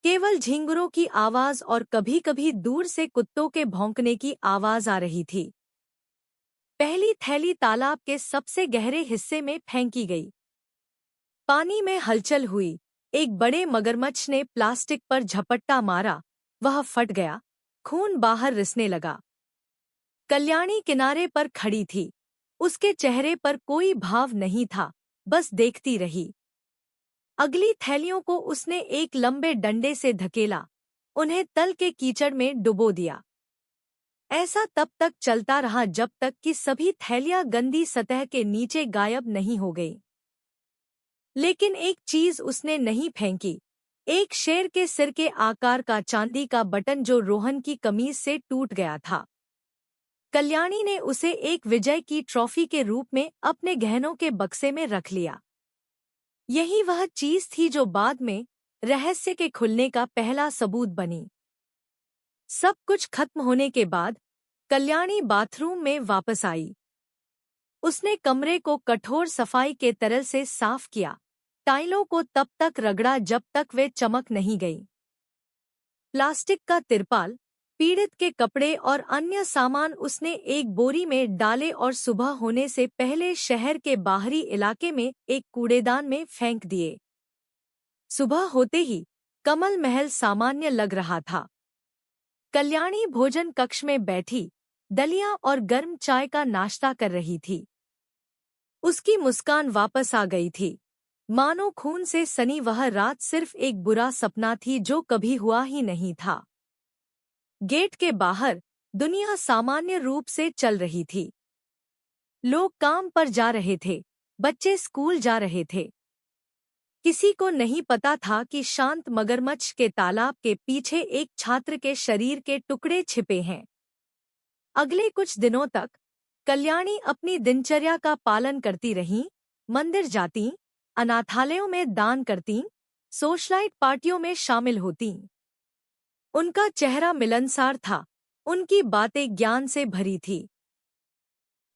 केवल झींगुरों की आवाज और कभी-कभी दूर से कुत्तों के भौंकने की आवाज आ रही थी। पहली थैली तालाब के सबसे गहरे हिस्से में फेंकी गई। पानी में हलचल हुई। एक बड़े मगरमच्छ ने प्लास्टिक पर झपट्टा मारा, वह फट गया, खून बाहर रिसने लगा। कल्याणी किनारे पर खड़ी थी। उसके चेहरे पर कोई भाव नहीं था, बस देखती रही। अगली थैलियों को उसने एक लंबे डंडे से धकेला, उन्हें तल के कीचड़ में डुबो दिया। ऐसा तब तक चलता रहा जब तक कि सभी थैलियां गंदी सतह के नीचे गायब नहीं हो गईं। लेकिन एक चीज उसने नहीं फेंकी, एक शेर के सिर के आकार का चांदी का बटन जो रोहन की कमीज से टूट गया था। कल्याणी ने उसे एक विजय की ट्रॉफी के रूप में अपने गहनों के बक्से में रख लिया। यही वह चीज थी जो बाद में रहस्य के खुलने का पहला सबूत बनी। सब कुछ खत्म होने के बाद कल्याणी बाथरूम में वापस आई। उसने कमरे को कठोर सफाई के तरल से साफ किया, टाइलों को तब तक रगड़ा जब तक वे चमक नहीं गई। प्लास्टिक का तिरपाल, पीड़ित के कपड़े और अन्य सामान उसने एक बोरी में डाले और सुबह होने से पहले शहर के बाहरी इलाके में एक कूड़ेदान में फेंक दिए। सुबह होते ही कमल महल सामान्य लग रहा था। कल्याणी भोजन कक्ष में बैठी दलिया और गर्म चाय का नाश्ता कर रही थी। उसकी मुस्कान वापस आ गई थी, मानो खून से सनी वह रात सिर्फ एक बुरा सपना थी जो कभी हुआ ही नहीं था। गेट के बाहर दुनिया सामान्य रूप से चल रही थी। लोग काम पर जा रहे थे, बच्चे स्कूल जा रहे थे। किसी को नहीं पता था कि शांत मगरमच्छ के तालाब के पीछे एक छात्र के शरीर के टुकड़े छिपे हैं। अगले कुछ दिनों तक कल्याणी अपनी दिनचर्या का पालन करती रहीं, मंदिर जातीं, अनाथालयों में दान करतीं, सोशलाइट पार्टियों में शामिल होतीं। उनका चेहरा मिलनसार था, उनकी बातें ज्ञान से भरी थी।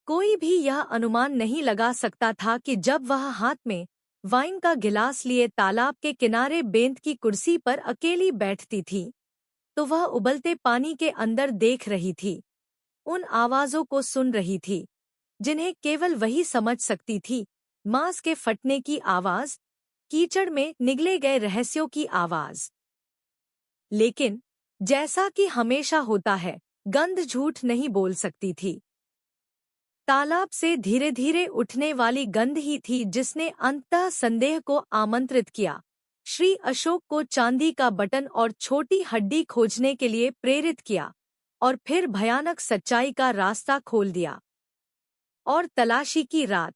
कोई भी यह अनुमान नहीं लगा सकता था कि जब वह हाथ में वाइन का गिलास लिए तालाब के किनारे बेंत की कुर्सी पर अकेली बैठती थी, तो वह उबलते पानी के अंदर देख रही थी, उन आवाज़ों को सुन रही थी जिन्हें केवल वही समझ सकती थी। मांस के फटने की आवाज़, कीचड़ में निगले गए रहस्यों की आवाज़। लेकिन जैसा कि हमेशा होता है, गंध झूठ नहीं बोल सकती थी। तालाब से धीरे धीरे उठने वाली गंध ही थी जिसने अंततः संदेह को आमंत्रित किया, श्री अशोक को चांदी का बटन और छोटी हड्डी खोजने के लिए प्रेरित किया, और फिर भयानक सच्चाई का रास्ता खोल दिया। और तलाशी की रात।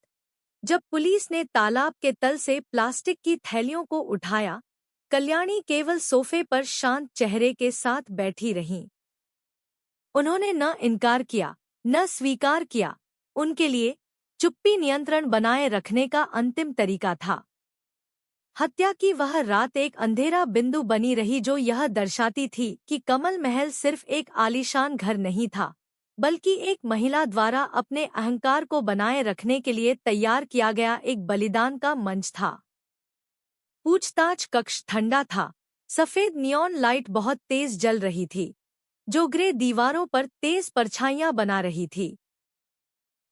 जब पुलिस ने तालाब के तल से प्लास्टिक की थैलियों को उठाया, कल्याणी केवल सोफे पर शांत चेहरे के साथ बैठी रहीं। उन्होंने न इनकार किया, न स्वीकार किया। उनके लिए चुप्पी नियंत्रण बनाए रखने का अंतिम तरीका था। हत्या की वह रात एक अंधेरा बिंदु बनी रही, जो यह दर्शाती थी कि कमल महल सिर्फ एक आलीशान घर नहीं था, बल्कि एक महिला द्वारा अपने अहंकार को बनाए रखने के लिए तैयार किया गया एक बलिदान का मंच था। पूछताछ कक्ष ठंडा था। सफेद नियॉन लाइट बहुत तेज जल रही थी, जो ग्रे दीवारों पर तेज परछाइयां बना रही थी।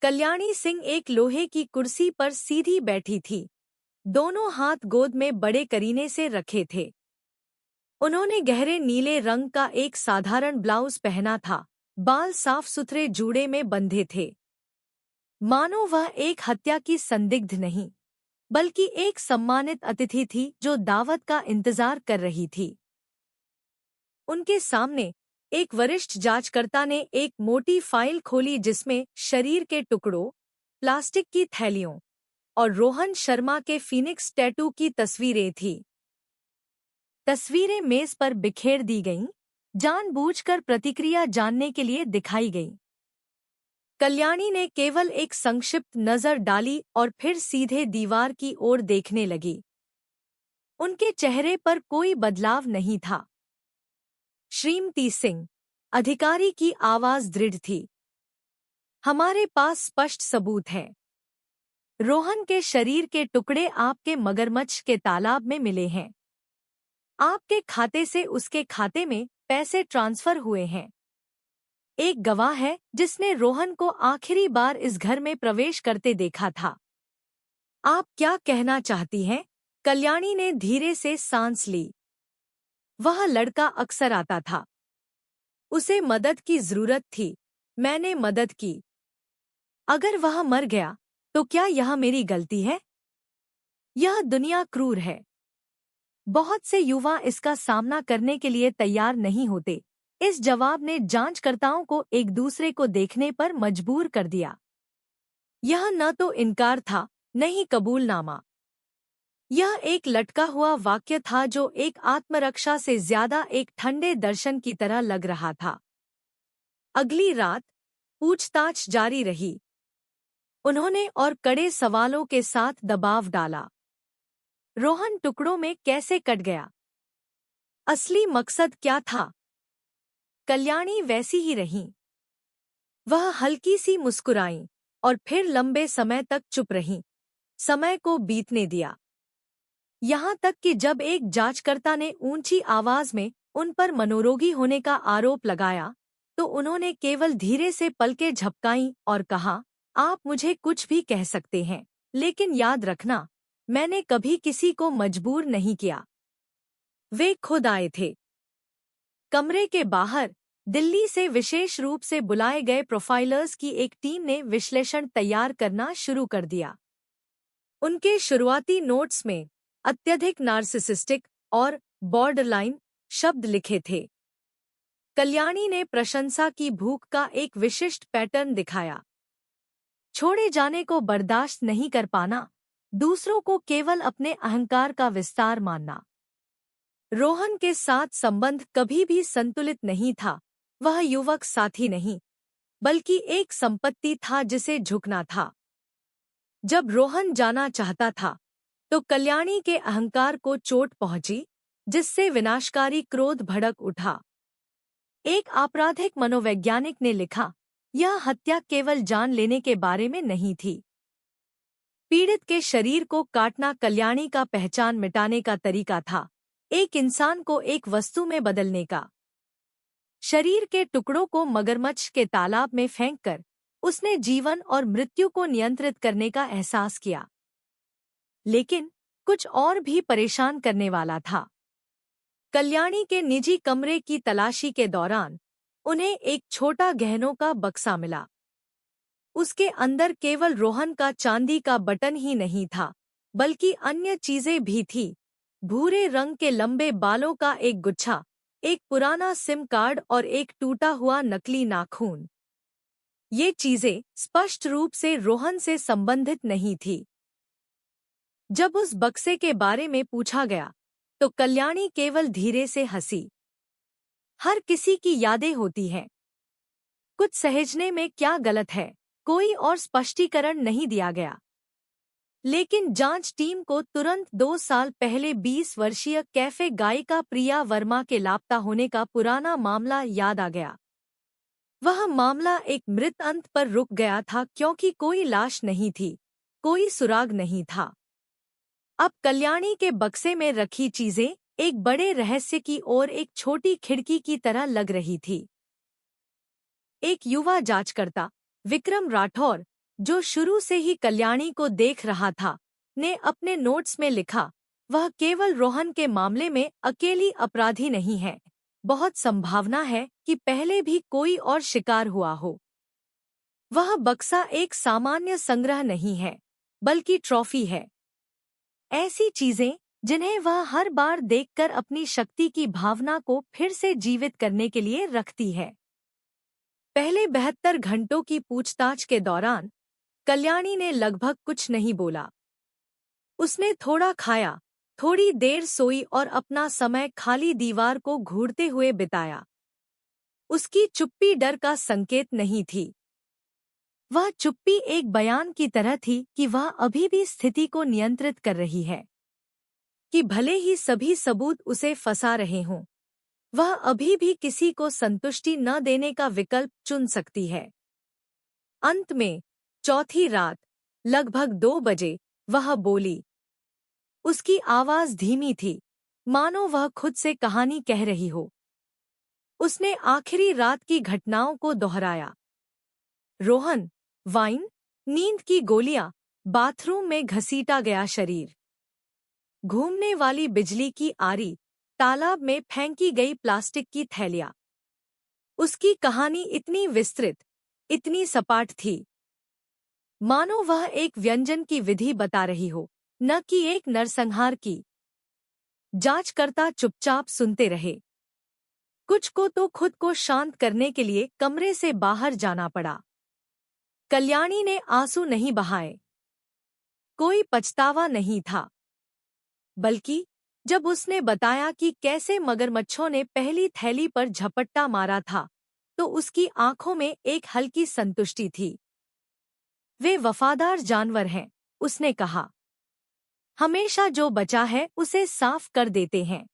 कल्याणी सिंह एक लोहे की कुर्सी पर सीधी बैठी थी, दोनों हाथ गोद में बड़े करीने से रखे थे। उन्होंने गहरे नीले रंग का एक साधारण ब्लाउज पहना था, बाल साफ सुथरे जूड़े में बंधे थे। मानो वह एक हत्या की संदिग्ध नहीं, बल्कि एक सम्मानित अतिथि थी जो दावत का इंतजार कर रही थी। उनके सामने एक वरिष्ठ जांचकर्ता ने एक मोटी फाइल खोली, जिसमें शरीर के टुकड़ों, प्लास्टिक की थैलियों और रोहन शर्मा के फीनिक्स टैटू की तस्वीरें थीं। तस्वीरें मेज पर बिखेर दी गईं, जानबूझकर प्रतिक्रिया जानने के लिए दिखाई गईं। कल्याणी ने केवल एक संक्षिप्त नजर डाली और फिर सीधे दीवार की ओर देखने लगी। उनके चेहरे पर कोई बदलाव नहीं था। श्रीमती सिंह, अधिकारी की आवाज दृढ़ थी, हमारे पास स्पष्ट सबूत है। रोहन के शरीर के टुकड़े आपके मगरमच्छ के तालाब में मिले हैं। आपके खाते से उसके खाते में पैसे ट्रांसफर हुए हैं। एक गवाह है जिसने रोहन को आखिरी बार इस घर में प्रवेश करते देखा था। आप क्या कहना चाहती हैं? कल्याणी ने धीरे से सांस ली। वह लड़का अक्सर आता था। उसे मदद की जरूरत थी, मैंने मदद की। अगर वह मर गया तो क्या यह मेरी गलती है? यह दुनिया क्रूर है। बहुत से युवा इसका सामना करने के लिए तैयार नहीं होते। इस जवाब ने जांचकर्ताओं को एक दूसरे को देखने पर मजबूर कर दिया। यह न तो इनकार था, न ही कबूलनामा। यह एक लटका हुआ वाक्य था जो एक आत्मरक्षा से ज्यादा एक ठंडे दर्शन की तरह लग रहा था। अगली रात पूछताछ जारी रही। उन्होंने और कड़े सवालों के साथ दबाव डाला। रोहन टुकड़ों में कैसे कट गया? असली मकसद क्या था? कल्याणी वैसी ही रही। वह हल्की सी मुस्कुराई और फिर लंबे समय तक चुप रही। समय को बीतने दिया, यहाँ तक कि जब एक जांचकर्ता ने ऊंची आवाज में उन पर मनोरोगी होने का आरोप लगाया, तो उन्होंने केवल धीरे से पलकें झपकाईं और कहा, आप मुझे कुछ भी कह सकते हैं, लेकिन याद रखना, मैंने कभी किसी को मजबूर नहीं किया। वे खुद आए थे। कमरे के बाहर दिल्ली से विशेष रूप से बुलाए गए प्रोफाइलर्स की एक टीम ने विश्लेषण तैयार करना शुरू कर दिया। उनके शुरुआती नोट्स में अत्यधिक नार्सिसिस्टिक और बॉर्डरलाइन शब्द लिखे थे। कल्याणी ने प्रशंसा की भूख का एक विशिष्ट पैटर्न दिखाया। छोड़े जाने को बर्दाश्त नहीं कर पाना, दूसरों को केवल अपने अहंकार का विस्तार मानना। रोहन के साथ संबंध कभी भी संतुलित नहीं था। वह युवक साथी नहीं, बल्कि एक संपत्ति था जिसे झुकना था। जब रोहन जाना चाहता था, तो कल्याणी के अहंकार को चोट पहुंची, जिससे विनाशकारी क्रोध भड़क उठा। एक आपराधिक मनोवैज्ञानिक ने लिखा, यह हत्या केवल जान लेने के बारे में नहीं थी। पीड़ित के शरीर को काटना कल्याणी का पहचान मिटाने का तरीका था, एक इंसान को एक वस्तु में बदलने का। शरीर के टुकड़ों को मगरमच्छ के तालाब में फेंककर उसने जीवन और मृत्यु को नियंत्रित करने का एहसास किया। लेकिन कुछ और भी परेशान करने वाला था। कल्याणी के निजी कमरे की तलाशी के दौरान उन्हें एक छोटा गहनों का बक्सा मिला। उसके अंदर केवल रोहन का चांदी का बटन ही नहीं था, बल्कि अन्य चीजें भी थीं। भूरे रंग के लंबे बालों का एक गुच्छा, एक पुराना सिम कार्ड और एक टूटा हुआ नकली नाखून। ये चीजें स्पष्ट रूप से रोहन से संबंधित नहीं थी। जब उस बक्से के बारे में पूछा गया तो कल्याणी केवल धीरे से हंसी। हर किसी की यादें होती हैं। कुछ सहेजने में क्या गलत है? कोई और स्पष्टीकरण नहीं दिया गया। लेकिन जांच टीम को तुरंत 2 साल पहले 20 वर्षीय कैफे गायिका प्रिया वर्मा के लापता होने का पुराना मामला याद आ गया। वह मामला एक मृत अंत पर रुक गया था क्योंकि कोई लाश नहीं थी, कोई सुराग नहीं था। अब कल्याणी के बक्से में रखी चीजें एक बड़े रहस्य की ओर एक छोटी खिड़की की तरह लग रही थी। एक युवा जांचकर्ता, विक्रम राठौर, जो शुरू से ही कल्याणी को देख रहा था, ने अपने नोट्स में लिखा, वह केवल रोहन के मामले में अकेली अपराधी नहीं है। बहुत संभावना है कि पहले भी कोई और शिकार हुआ हो। वह बक्सा एक सामान्य संग्रह नहीं है, बल्कि ट्रॉफी है। ऐसी चीजें जिन्हें वह हर बार देखकर अपनी शक्ति की भावना को फिर से जीवित करने के लिए रखती है। पहले 72 घंटों की पूछताछ के दौरान कल्याणी ने लगभग कुछ नहीं बोला। उसने थोड़ा खाया, थोड़ी देर सोई और अपना समय खाली दीवार को घूरते हुए बिताया। उसकी चुप्पी डर का संकेत नहीं थी। वह चुप्पी एक बयान की तरह थी कि वह अभी भी स्थिति को नियंत्रित कर रही है, कि भले ही सभी सबूत उसे फंसा रहे हों, वह अभी भी किसी को संतुष्टि न देने का विकल्प चुन सकती है। अंत में चौथी रात लगभग 2 बजे वह बोली। उसकी आवाज धीमी थी, मानो वह खुद से कहानी कह रही हो। उसने आखिरी रात की घटनाओं को दोहराया। रोहन, वाइन, नींद की गोलियां, बाथरूम में घसीटा गया शरीर, घूमने वाली बिजली की आरी, तालाब में फेंकी गई प्लास्टिक की थैलियां। उसकी कहानी इतनी विस्तृत, इतनी सपाट थी, मानो वह एक व्यंजन की विधि बता रही हो, न कि एक नरसंहार की। जांचकर्ता चुपचाप सुनते रहे। कुछ को तो खुद को शांत करने के लिए कमरे से बाहर जाना पड़ा। कल्याणी ने आंसू नहीं बहाए। कोई पछतावा नहीं था, बल्कि जब उसने बताया कि कैसे मगरमच्छों ने पहली थैली पर झपट्टा मारा था, तो उसकी आंखों में एक हल्की संतुष्टि थी। वे वफादार जानवर हैं, उसने कहा। हमेशा जो बचा है उसे साफ कर देते हैं।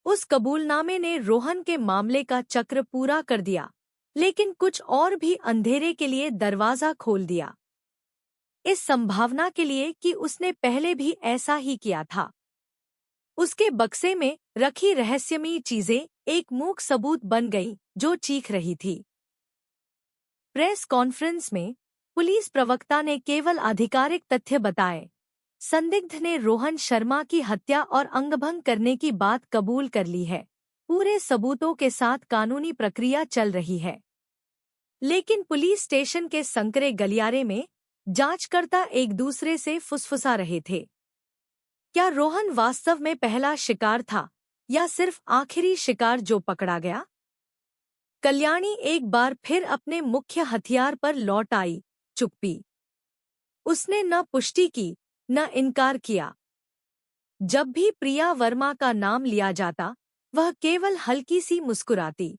उस कबूलनामे ने रोहन के मामले का चक्र पूरा कर दिया, लेकिन कुछ और भी अंधेरे के लिए दरवाजा खोल दिया। इस संभावना के लिए कि उसने पहले भी ऐसा ही किया था। उसके बक्से में रखी रहस्यमयी चीजें एक मूक सबूत बन गई जो चीख रही थी। प्रेस कॉन्फ्रेंस में पुलिस प्रवक्ता ने केवल आधिकारिक तथ्य बताए। संदिग्ध ने रोहन शर्मा की हत्या और अंगभंग करने की बात कबूल कर ली है। पूरे सबूतों के साथ कानूनी प्रक्रिया चल रही है। लेकिन पुलिस स्टेशन के संकरे गलियारे में जांचकर्ता एक दूसरे से फुसफुसा रहे थे। क्या रोहन वास्तव में पहला शिकार था या सिर्फ आखिरी शिकार जो पकड़ा गया? कल्याणी एक बार फिर अपने मुख्य हथियार पर लौट आई, चुप्पी। उसने न पुष्टि की, न इनकार किया। जब भी प्रिया वर्मा का नाम लिया जाता, वह केवल हल्की सी मुस्कुराती।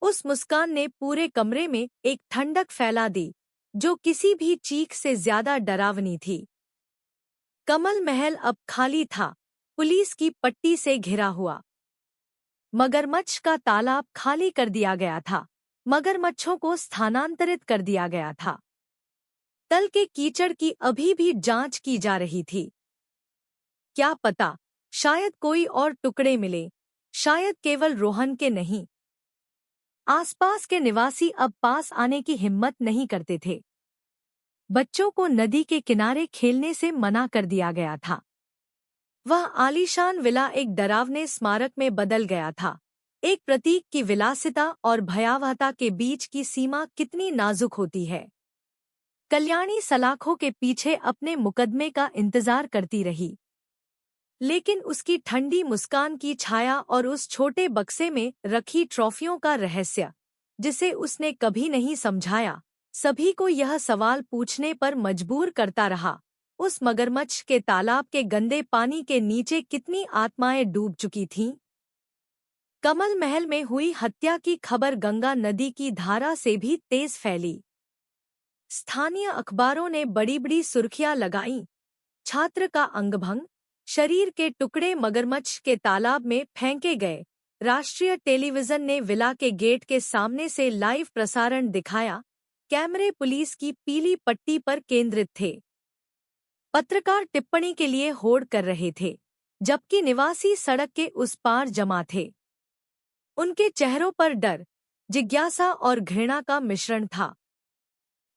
उस मुस्कान ने पूरे कमरे में एक ठंडक फैला दी, जो किसी भी चीख से ज्यादा डरावनी थी। कमल महल अब खाली था, पुलिस की पट्टी से घिरा हुआ। मगरमच्छ का तालाब खाली कर दिया गया था, मगरमच्छों को स्थानांतरित कर दिया गया था। तल के कीचड़ की अभी भी जांच की जा रही थी। क्या पता, शायद कोई और टुकड़े मिले, शायद केवल रोहन के नहीं। आसपास के निवासी अब पास आने की हिम्मत नहीं करते थे। बच्चों को नदी के किनारे खेलने से मना कर दिया गया था। वह आलीशान विला एक डरावने स्मारक में बदल गया था। एक प्रतीक की विलासिता और भयावहता के बीच की सीमा कितनी नाजुक होती है। कल्याणी सलाखों के पीछे अपने मुकदमे का इंतजार करती रही, लेकिन उसकी ठंडी मुस्कान की छाया और उस छोटे बक्से में रखी ट्रॉफियों का रहस्य जिसे उसने कभी नहीं समझाया, सभी को यह सवाल पूछने पर मजबूर करता रहा, उस मगरमच्छ के तालाब के गंदे पानी के नीचे कितनी आत्माएं डूब चुकी थीं? कमल महल में हुई हत्या की खबर गंगा नदी की धारा से भी तेज फैली। स्थानीय अखबारों ने बड़ी बड़ी सुर्खियां लगाईं। छात्र का अंगभंग, शरीर के टुकड़े मगरमच्छ के तालाब में फेंके गए। राष्ट्रीय टेलीविजन ने विला के गेट के सामने से लाइव प्रसारण दिखाया। कैमरे पुलिस की पीली पट्टी पर केंद्रित थे। पत्रकार टिप्पणी के लिए होड़ कर रहे थे, जबकि निवासी सड़क के उस पार जमा थे। उनके चेहरों पर डर, जिज्ञासा और घृणा का मिश्रण था।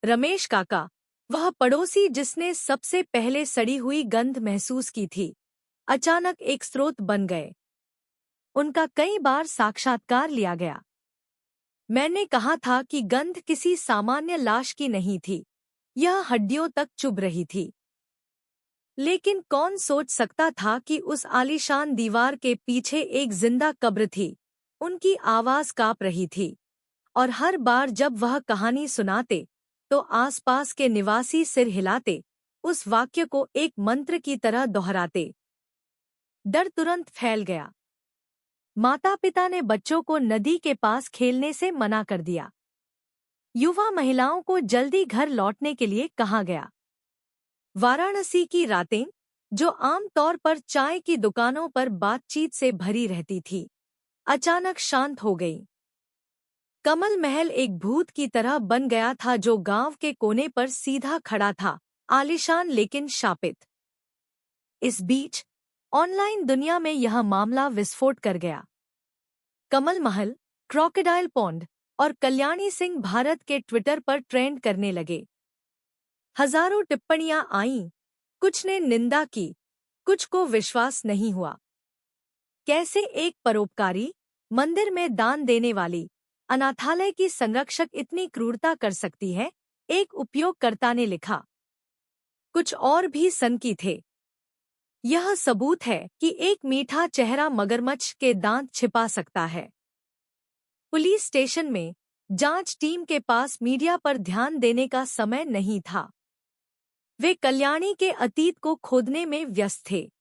रमेश काका, वह पड़ोसी जिसने सबसे पहले सड़ी हुई गंध महसूस की थी, अचानक एक स्रोत बन गए। उनका कई बार साक्षात्कार लिया गया। मैंने कहा था कि गंध किसी सामान्य लाश की नहीं थी, यह हड्डियों तक चुभ रही थी। लेकिन कौन सोच सकता था कि उस आलीशान दीवार के पीछे एक जिंदा कब्र थी। उनकी आवाज कांप रही थी, और हर बार जब वह कहानी सुनाते तो आसपास के निवासी सिर हिलाते, उस वाक्य को एक मंत्र की तरह दोहराते। डर तुरंत फैल गया। माता पिता ने बच्चों को नदी के पास खेलने से मना कर दिया। युवा महिलाओं को जल्दी घर लौटने के लिए कहा गया। वाराणसी की रातें, जो आमतौर पर चाय की दुकानों पर बातचीत से भरी रहती थी, अचानक शांत हो गई। कमल महल एक भूत की तरह बन गया था, जो गांव के कोने पर सीधा खड़ा था, आलीशान लेकिन शापित। इस बीच ऑनलाइन दुनिया में यह मामला विस्फोट कर गया। कमल महल, क्रोकोडाइल पॉन्ड और कल्याणी सिंह भारत के ट्विटर पर ट्रेंड करने लगे। हजारों टिप्पणियां आईं, कुछ ने निंदा की, कुछ को विश्वास नहीं हुआ। कैसे एक परोपकारी, मंदिर में दान देने वाली, अनाथालय की संरक्षक इतनी क्रूरता कर सकती है? एक उपयोगकर्ता ने लिखा। कुछ और भी सनकी थे। यह सबूत है कि एक मीठा चेहरा मगरमच्छ के दांत छिपा सकता है। पुलिस स्टेशन में जांच टीम के पास मीडिया पर ध्यान देने का समय नहीं था। वे कल्याणी के अतीत को खोदने में व्यस्त थे।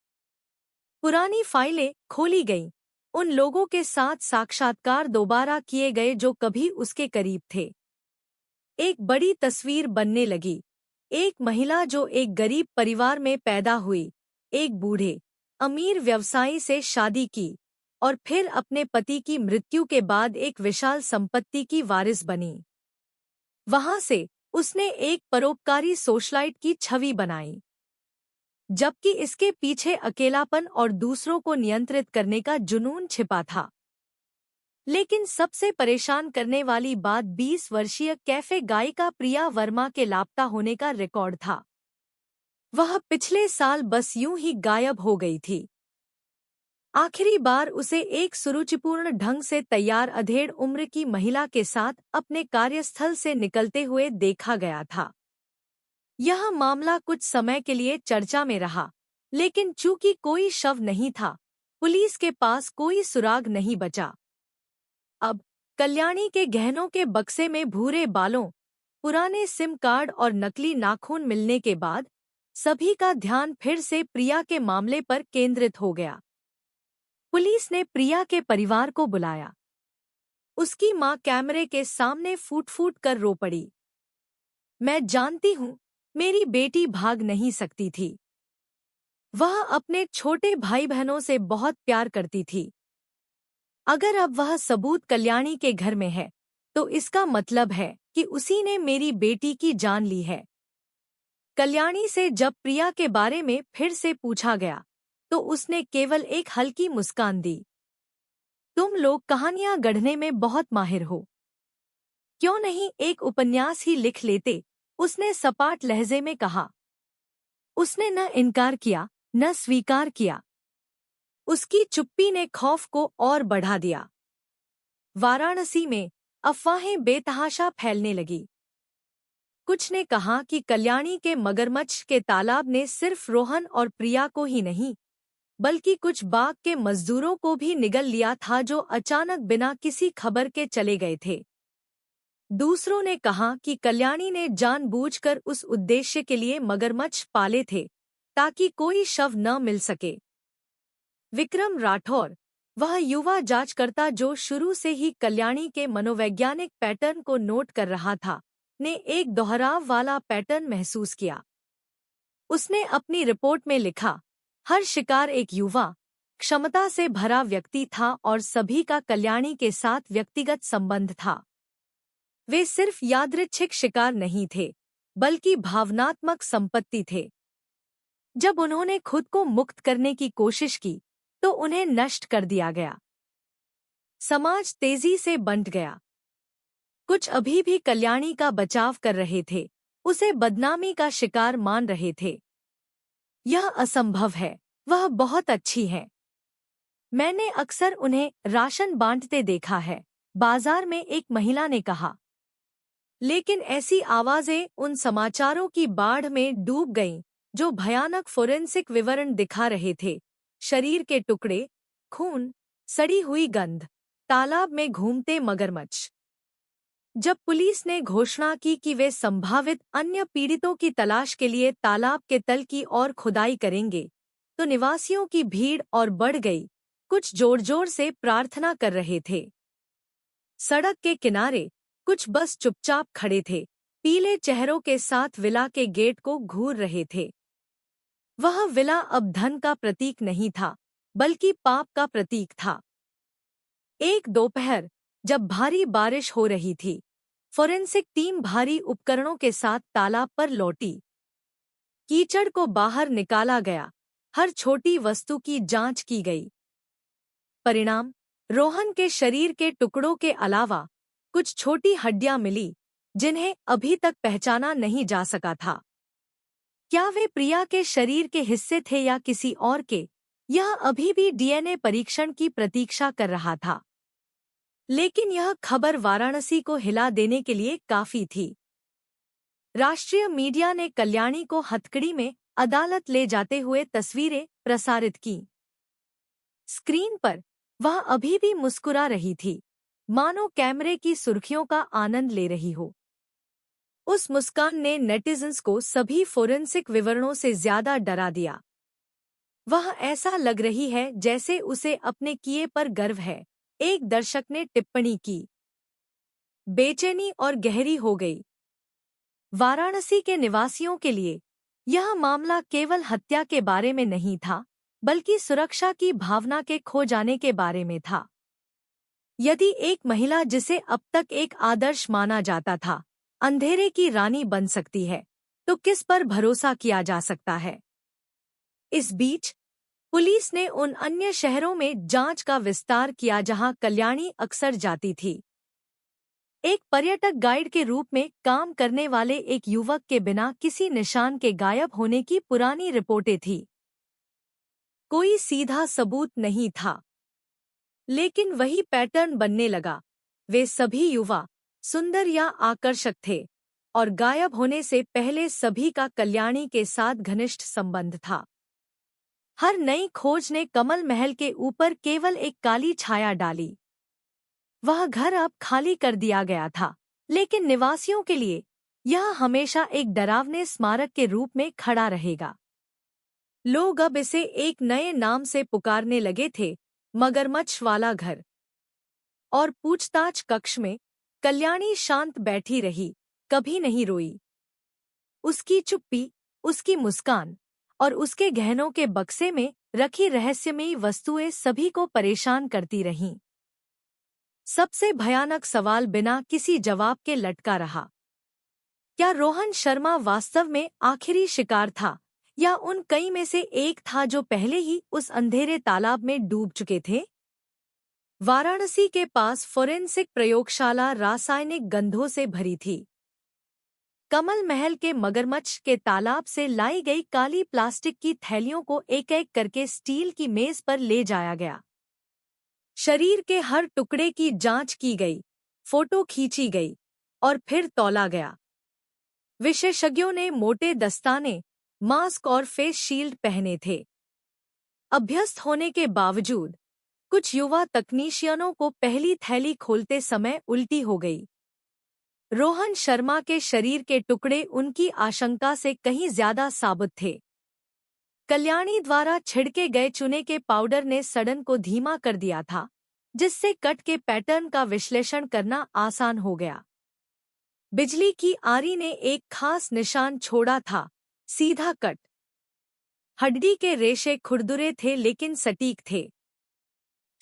पुरानी फाइलें खोली गईं, उन लोगों के साथ साक्षात्कार दोबारा किए गए जो कभी उसके करीब थे। एक बड़ी तस्वीर बनने लगी। एक महिला जो एक गरीब परिवार में पैदा हुई, एक बूढ़े, अमीर व्यवसायी से शादी की और फिर अपने पति की मृत्यु के बाद एक विशाल संपत्ति की वारिस बनी। वहां से उसने एक परोपकारी सोशलाइट की छवि बनाई, जबकि इसके पीछे अकेलापन और दूसरों को नियंत्रित करने का जुनून छिपा था। लेकिन सबसे परेशान करने वाली बात 20 वर्षीय कैफे गायिका प्रिया वर्मा के लापता होने का रिकॉर्ड था। वह पिछले साल बस यूं ही गायब हो गई थी। आखिरी बार उसे एक सुरुचिपूर्ण ढंग से तैयार अधेड़ उम्र की महिला के साथ अपने कार्यस्थल से निकलते हुए देखा गया था। यह मामला कुछ समय के लिए चर्चा में रहा, लेकिन चूंकि कोई शव नहीं था, पुलिस के पास कोई सुराग नहीं बचा। अब कल्याणी के गहनों के बक्से में भूरे बालों, पुराने सिम कार्ड और नकली नाखून मिलने के बाद सभी का ध्यान फिर से प्रिया के मामले पर केंद्रित हो गया। पुलिस ने प्रिया के परिवार को बुलाया। उसकी मां कैमरे के सामने फूट फूट कर रो पड़ी। मैं जानती हूं, मेरी बेटी भाग नहीं सकती थी। वह अपने छोटे भाई बहनों से बहुत प्यार करती थी। अगर अब वह सबूत कल्याणी के घर में है, तो इसका मतलब है कि उसी ने मेरी बेटी की जान ली है। कल्याणी से जब प्रिया के बारे में फिर से पूछा गया, तो उसने केवल एक हल्की मुस्कान दी। तुम लोग कहानियां गढ़ने में बहुत माहिर हो। क्यों नहीं एक उपन्यास ही लिख लेते? उसने सपाट लहजे में कहा। उसने न इनकार किया, न स्वीकार किया। उसकी चुप्पी ने खौफ को और बढ़ा दिया। वाराणसी में अफवाहें बेतहाशा फैलने लगी। कुछ ने कहा कि कल्याणी के मगरमच्छ के तालाब ने सिर्फ रोहन और प्रिया को ही नहीं, बल्कि कुछ बाग के मजदूरों को भी निगल लिया था, जो अचानक बिना किसी खबर के चले गए थे। दूसरों ने कहा कि कल्याणी ने जानबूझकर उस उद्देश्य के लिए मगरमच्छ पाले थे ताकि कोई शव न मिल सके। विक्रम राठौर, वह युवा जांचकर्ता जो शुरू से ही कल्याणी के मनोवैज्ञानिक पैटर्न को नोट कर रहा था, ने एक दोहराव वाला पैटर्न महसूस किया। उसने अपनी रिपोर्ट में लिखा, हर शिकार एक युवा, क्षमता से भरा व्यक्ति था और सभी का कल्याणी के साथ व्यक्तिगत संबंध था। वे सिर्फ यादृच्छिक शिकार नहीं थे, बल्कि भावनात्मक संपत्ति थे। जब उन्होंने खुद को मुक्त करने की कोशिश की, तो उन्हें नष्ट कर दिया गया। समाज तेजी से बंट गया। कुछ अभी भी कल्याणी का बचाव कर रहे थे, उसे बदनामी का शिकार मान रहे थे। यह असंभव है, वह बहुत अच्छी है। मैंने अक्सर उन्हें राशन बांटते देखा है, बाजार में एक महिला ने कहा। लेकिन ऐसी आवाजें उन समाचारों की बाढ़ में डूब गईं, जो भयानक फोरेंसिक विवरण दिखा रहे थे। शरीर के टुकड़े, खून, सड़ी हुई गंध, तालाब में घूमते मगरमच्छ। जब पुलिस ने घोषणा की कि वे संभावित अन्य पीड़ितों की तलाश के लिए तालाब के तल की ओर खुदाई करेंगे, तो निवासियों की भीड़ और बढ़ गई। कुछ जोर-जोर से प्रार्थना कर रहे थे। सड़क के किनारे कुछ बस चुपचाप खड़े थे, पीले चेहरों के साथ विला के गेट को घूर रहे थे। वह विला अब धन का प्रतीक नहीं था, बल्कि पाप का प्रतीक था। एक दोपहर, जब भारी बारिश हो रही थी, फोरेंसिक टीम भारी उपकरणों के साथ तालाब पर लौटी। कीचड़ को बाहर निकाला गया, हर छोटी वस्तु की जांच की गई। परिणाम, रोहन के शरीर के टुकड़ों के अलावा कुछ छोटी हड्डियां मिली, जिन्हें अभी तक पहचाना नहीं जा सका था। क्या वे प्रिया के शरीर के हिस्से थे या किसी और के? यह अभी भी डीएनए परीक्षण की प्रतीक्षा कर रहा था। लेकिन यह खबर वाराणसी को हिला देने के लिए काफी थी। राष्ट्रीय मीडिया ने कल्याणी को हथकड़ी में अदालत ले जाते हुए तस्वीरें प्रसारित की। स्क्रीन पर वह अभी भी मुस्कुरा रही थी, मानो कैमरे की सुर्खियों का आनंद ले रही हो। उस मुस्कान ने नेटिजन्स को सभी फोरेंसिक विवरणों से ज्यादा डरा दिया। वह ऐसा लग रही है जैसे उसे अपने किए पर गर्व है, एक दर्शक ने टिप्पणी की। बेचैनी और गहरी हो गई। वाराणसी के निवासियों के लिए यह मामला केवल हत्या के बारे में नहीं था, बल्कि सुरक्षा की भावना के खो जाने के बारे में था। यदि एक महिला जिसे अब तक एक आदर्श माना जाता था, अंधेरे की रानी बन सकती है, तो किस पर भरोसा किया जा सकता है? इस बीच पुलिस ने उन अन्य शहरों में जांच का विस्तार किया जहां कल्याणी अक्सर जाती थी। एक पर्यटक गाइड के रूप में काम करने वाले एक युवक के बिना किसी निशान के गायब होने की पुरानी रिपोर्टें थीं। कोई सीधा सबूत नहीं था, लेकिन वही पैटर्न बनने लगा। वे सभी युवा, सुंदर या आकर्षक थे, और गायब होने से पहले सभी का कल्याणी के साथ घनिष्ठ संबंध था। हर नई खोज ने कमल महल के ऊपर केवल एक काली छाया डाली। वह घर अब खाली कर दिया गया था, लेकिन निवासियों के लिए यह हमेशा एक डरावने स्मारक के रूप में खड़ा रहेगा। लोग अब इसे एक नए नाम से पुकारने लगे थे, मगरमच्छ वाला घर। और पूछताछ कक्ष में कल्याणी शांत बैठी रही, कभी नहीं रोई। उसकी चुप्पी, उसकी मुस्कान और उसके गहनों के बक्से में रखी रहस्यमयी वस्तुएं सभी को परेशान करती रहीं। सबसे भयानक सवाल बिना किसी जवाब के लटका रहा। क्या रोहन शर्मा वास्तव में आखिरी शिकार था, या उन कई में से एक था जो पहले ही उस अंधेरे तालाब में डूब चुके थे? वाराणसी के पास फोरेंसिक प्रयोगशाला रासायनिक गंधों से भरी थी। कमल महल के मगरमच्छ के तालाब से लाई गई काली प्लास्टिक की थैलियों को एक-एक करके स्टील की मेज पर ले जाया गया। शरीर के हर टुकड़े की जांच की गई, फोटो खींची गई, और फिर तौला गया। विशेषज्ञों ने मोटे दस्ताने, मास्क और फेस शील्ड पहने थे। अभ्यस्त होने के बावजूद कुछ युवा तकनीशियनों को पहली थैली खोलते समय उल्टी हो गई। रोहन शर्मा के शरीर के टुकड़े उनकी आशंका से कहीं ज्यादा साबुत थे। कल्याणी द्वारा छिड़के गए चूने के पाउडर ने सड़न को धीमा कर दिया था, जिससे कट के पैटर्न का विश्लेषण करना आसान हो गया। बिजली की आरी ने एक खास निशान छोड़ा था, सीधा कट। हड्डी के रेशे खुरदुरे थे लेकिन सटीक थे।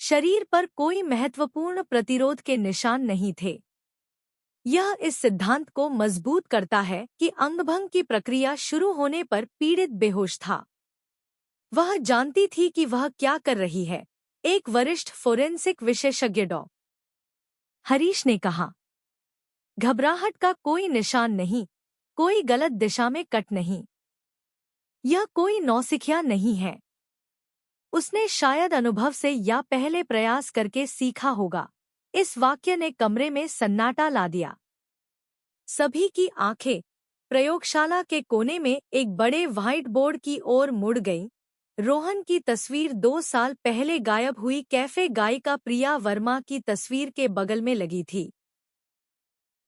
शरीर पर कोई महत्वपूर्ण प्रतिरोध के निशान नहीं थे। यह इस सिद्धांत को मजबूत करता है कि अंगभंग की प्रक्रिया शुरू होने पर पीड़ित बेहोश था। वह जानती थी कि वह क्या कर रही है, एक वरिष्ठ फोरेंसिक विशेषज्ञ डॉ. हरीश ने कहा। घबराहट का कोई निशान नहीं, कोई गलत दिशा में कट नहीं। यह कोई नौसिखिया नहीं है। उसने शायद अनुभव से या पहले प्रयास करके सीखा होगा। इस वाक्य ने कमरे में सन्नाटा ला दिया। सभी की आंखें प्रयोगशाला के कोने में एक बड़े व्हाइट बोर्ड की ओर मुड़ गईं। रोहन की तस्वीर 2 साल पहले गायब हुई कैफे गायिका प्रिया वर्मा की तस्वीर के बगल में लगी थी।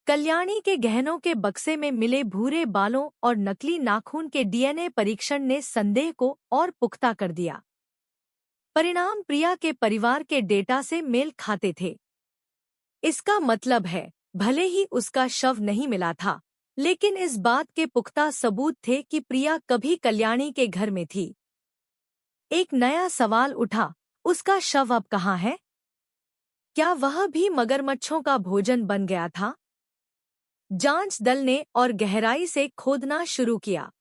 कल्याणी के गहनों के बक्से में मिले भूरे बालों और नकली नाखून के डीएनए परीक्षण ने संदेह को और पुख्ता कर दिया। परिणाम प्रिया के परिवार के डेटा से मेल खाते थे। इसका मतलब है, भले ही उसका शव नहीं मिला था, लेकिन इस बात के पुख्ता सबूत थे कि प्रिया कभी कल्याणी के घर में थी। एक नया सवाल उठा, उसका शव अब कहाँ है? क्या वह भी मगरमच्छों का भोजन बन गया था? जांच दल ने और गहराई से खोदना शुरू किया।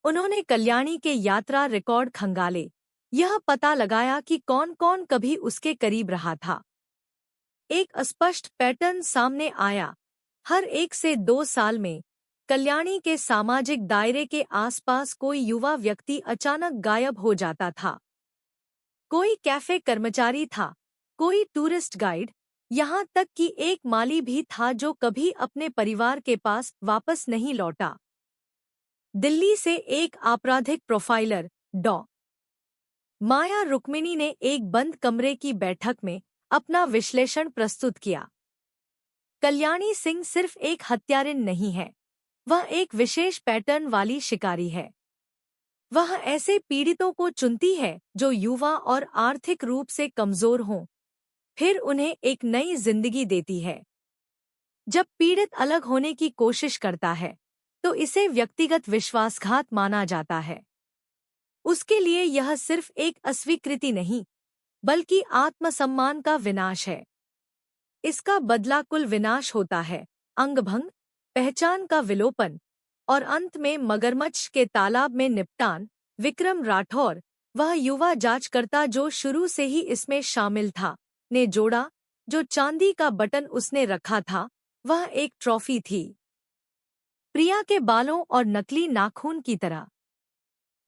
उन्होंने कल्याणी के यात्रा रिकॉर्ड खंगाले, यह पता लगाया कि कौन-कौन कभी उसके करीब रहा था। एक अस्पष्ट पैटर्न सामने आया। हर 1 से 2 साल में कल्याणी के सामाजिक दायरे के आसपास कोई युवा व्यक्ति अचानक गायब हो जाता था। कोई कैफे कर्मचारी था, कोई टूरिस्ट गाइड, यहाँ तक कि एक माली भी था जो कभी अपने परिवार के पास वापस नहीं लौटा। दिल्ली से एक आपराधिक प्रोफाइलर डॉ. माया रुक्मिणी ने एक बंद कमरे की बैठक में अपना विश्लेषण प्रस्तुत किया। कल्याणी सिंह सिर्फ एक हत्यारिन नहीं है, वह एक विशेष पैटर्न वाली शिकारी है। वह ऐसे पीड़ितों को चुनती है जो युवा और आर्थिक रूप से कमजोर हों, फिर उन्हें एक नई जिंदगी देती है। जब पीड़ित अलग होने की कोशिश करता है, तो इसे व्यक्तिगत विश्वासघात माना जाता है। उसके लिए यह सिर्फ एक अस्वीकृति नहीं, बल्कि आत्मसम्मान का विनाश है। इसका बदला कुल विनाश होता है, अंगभंग, पहचान का विलोपन और अंत में मगरमच्छ के तालाब में निपटान। विक्रम राठौर, वह युवा जांचकर्ता जो शुरू से ही इसमें शामिल था, ने जोड़ा, जो चांदी का बटन उसने रखा था, वह एक ट्रॉफी थी, प्रिया के बालों और नकली नाखून की तरह।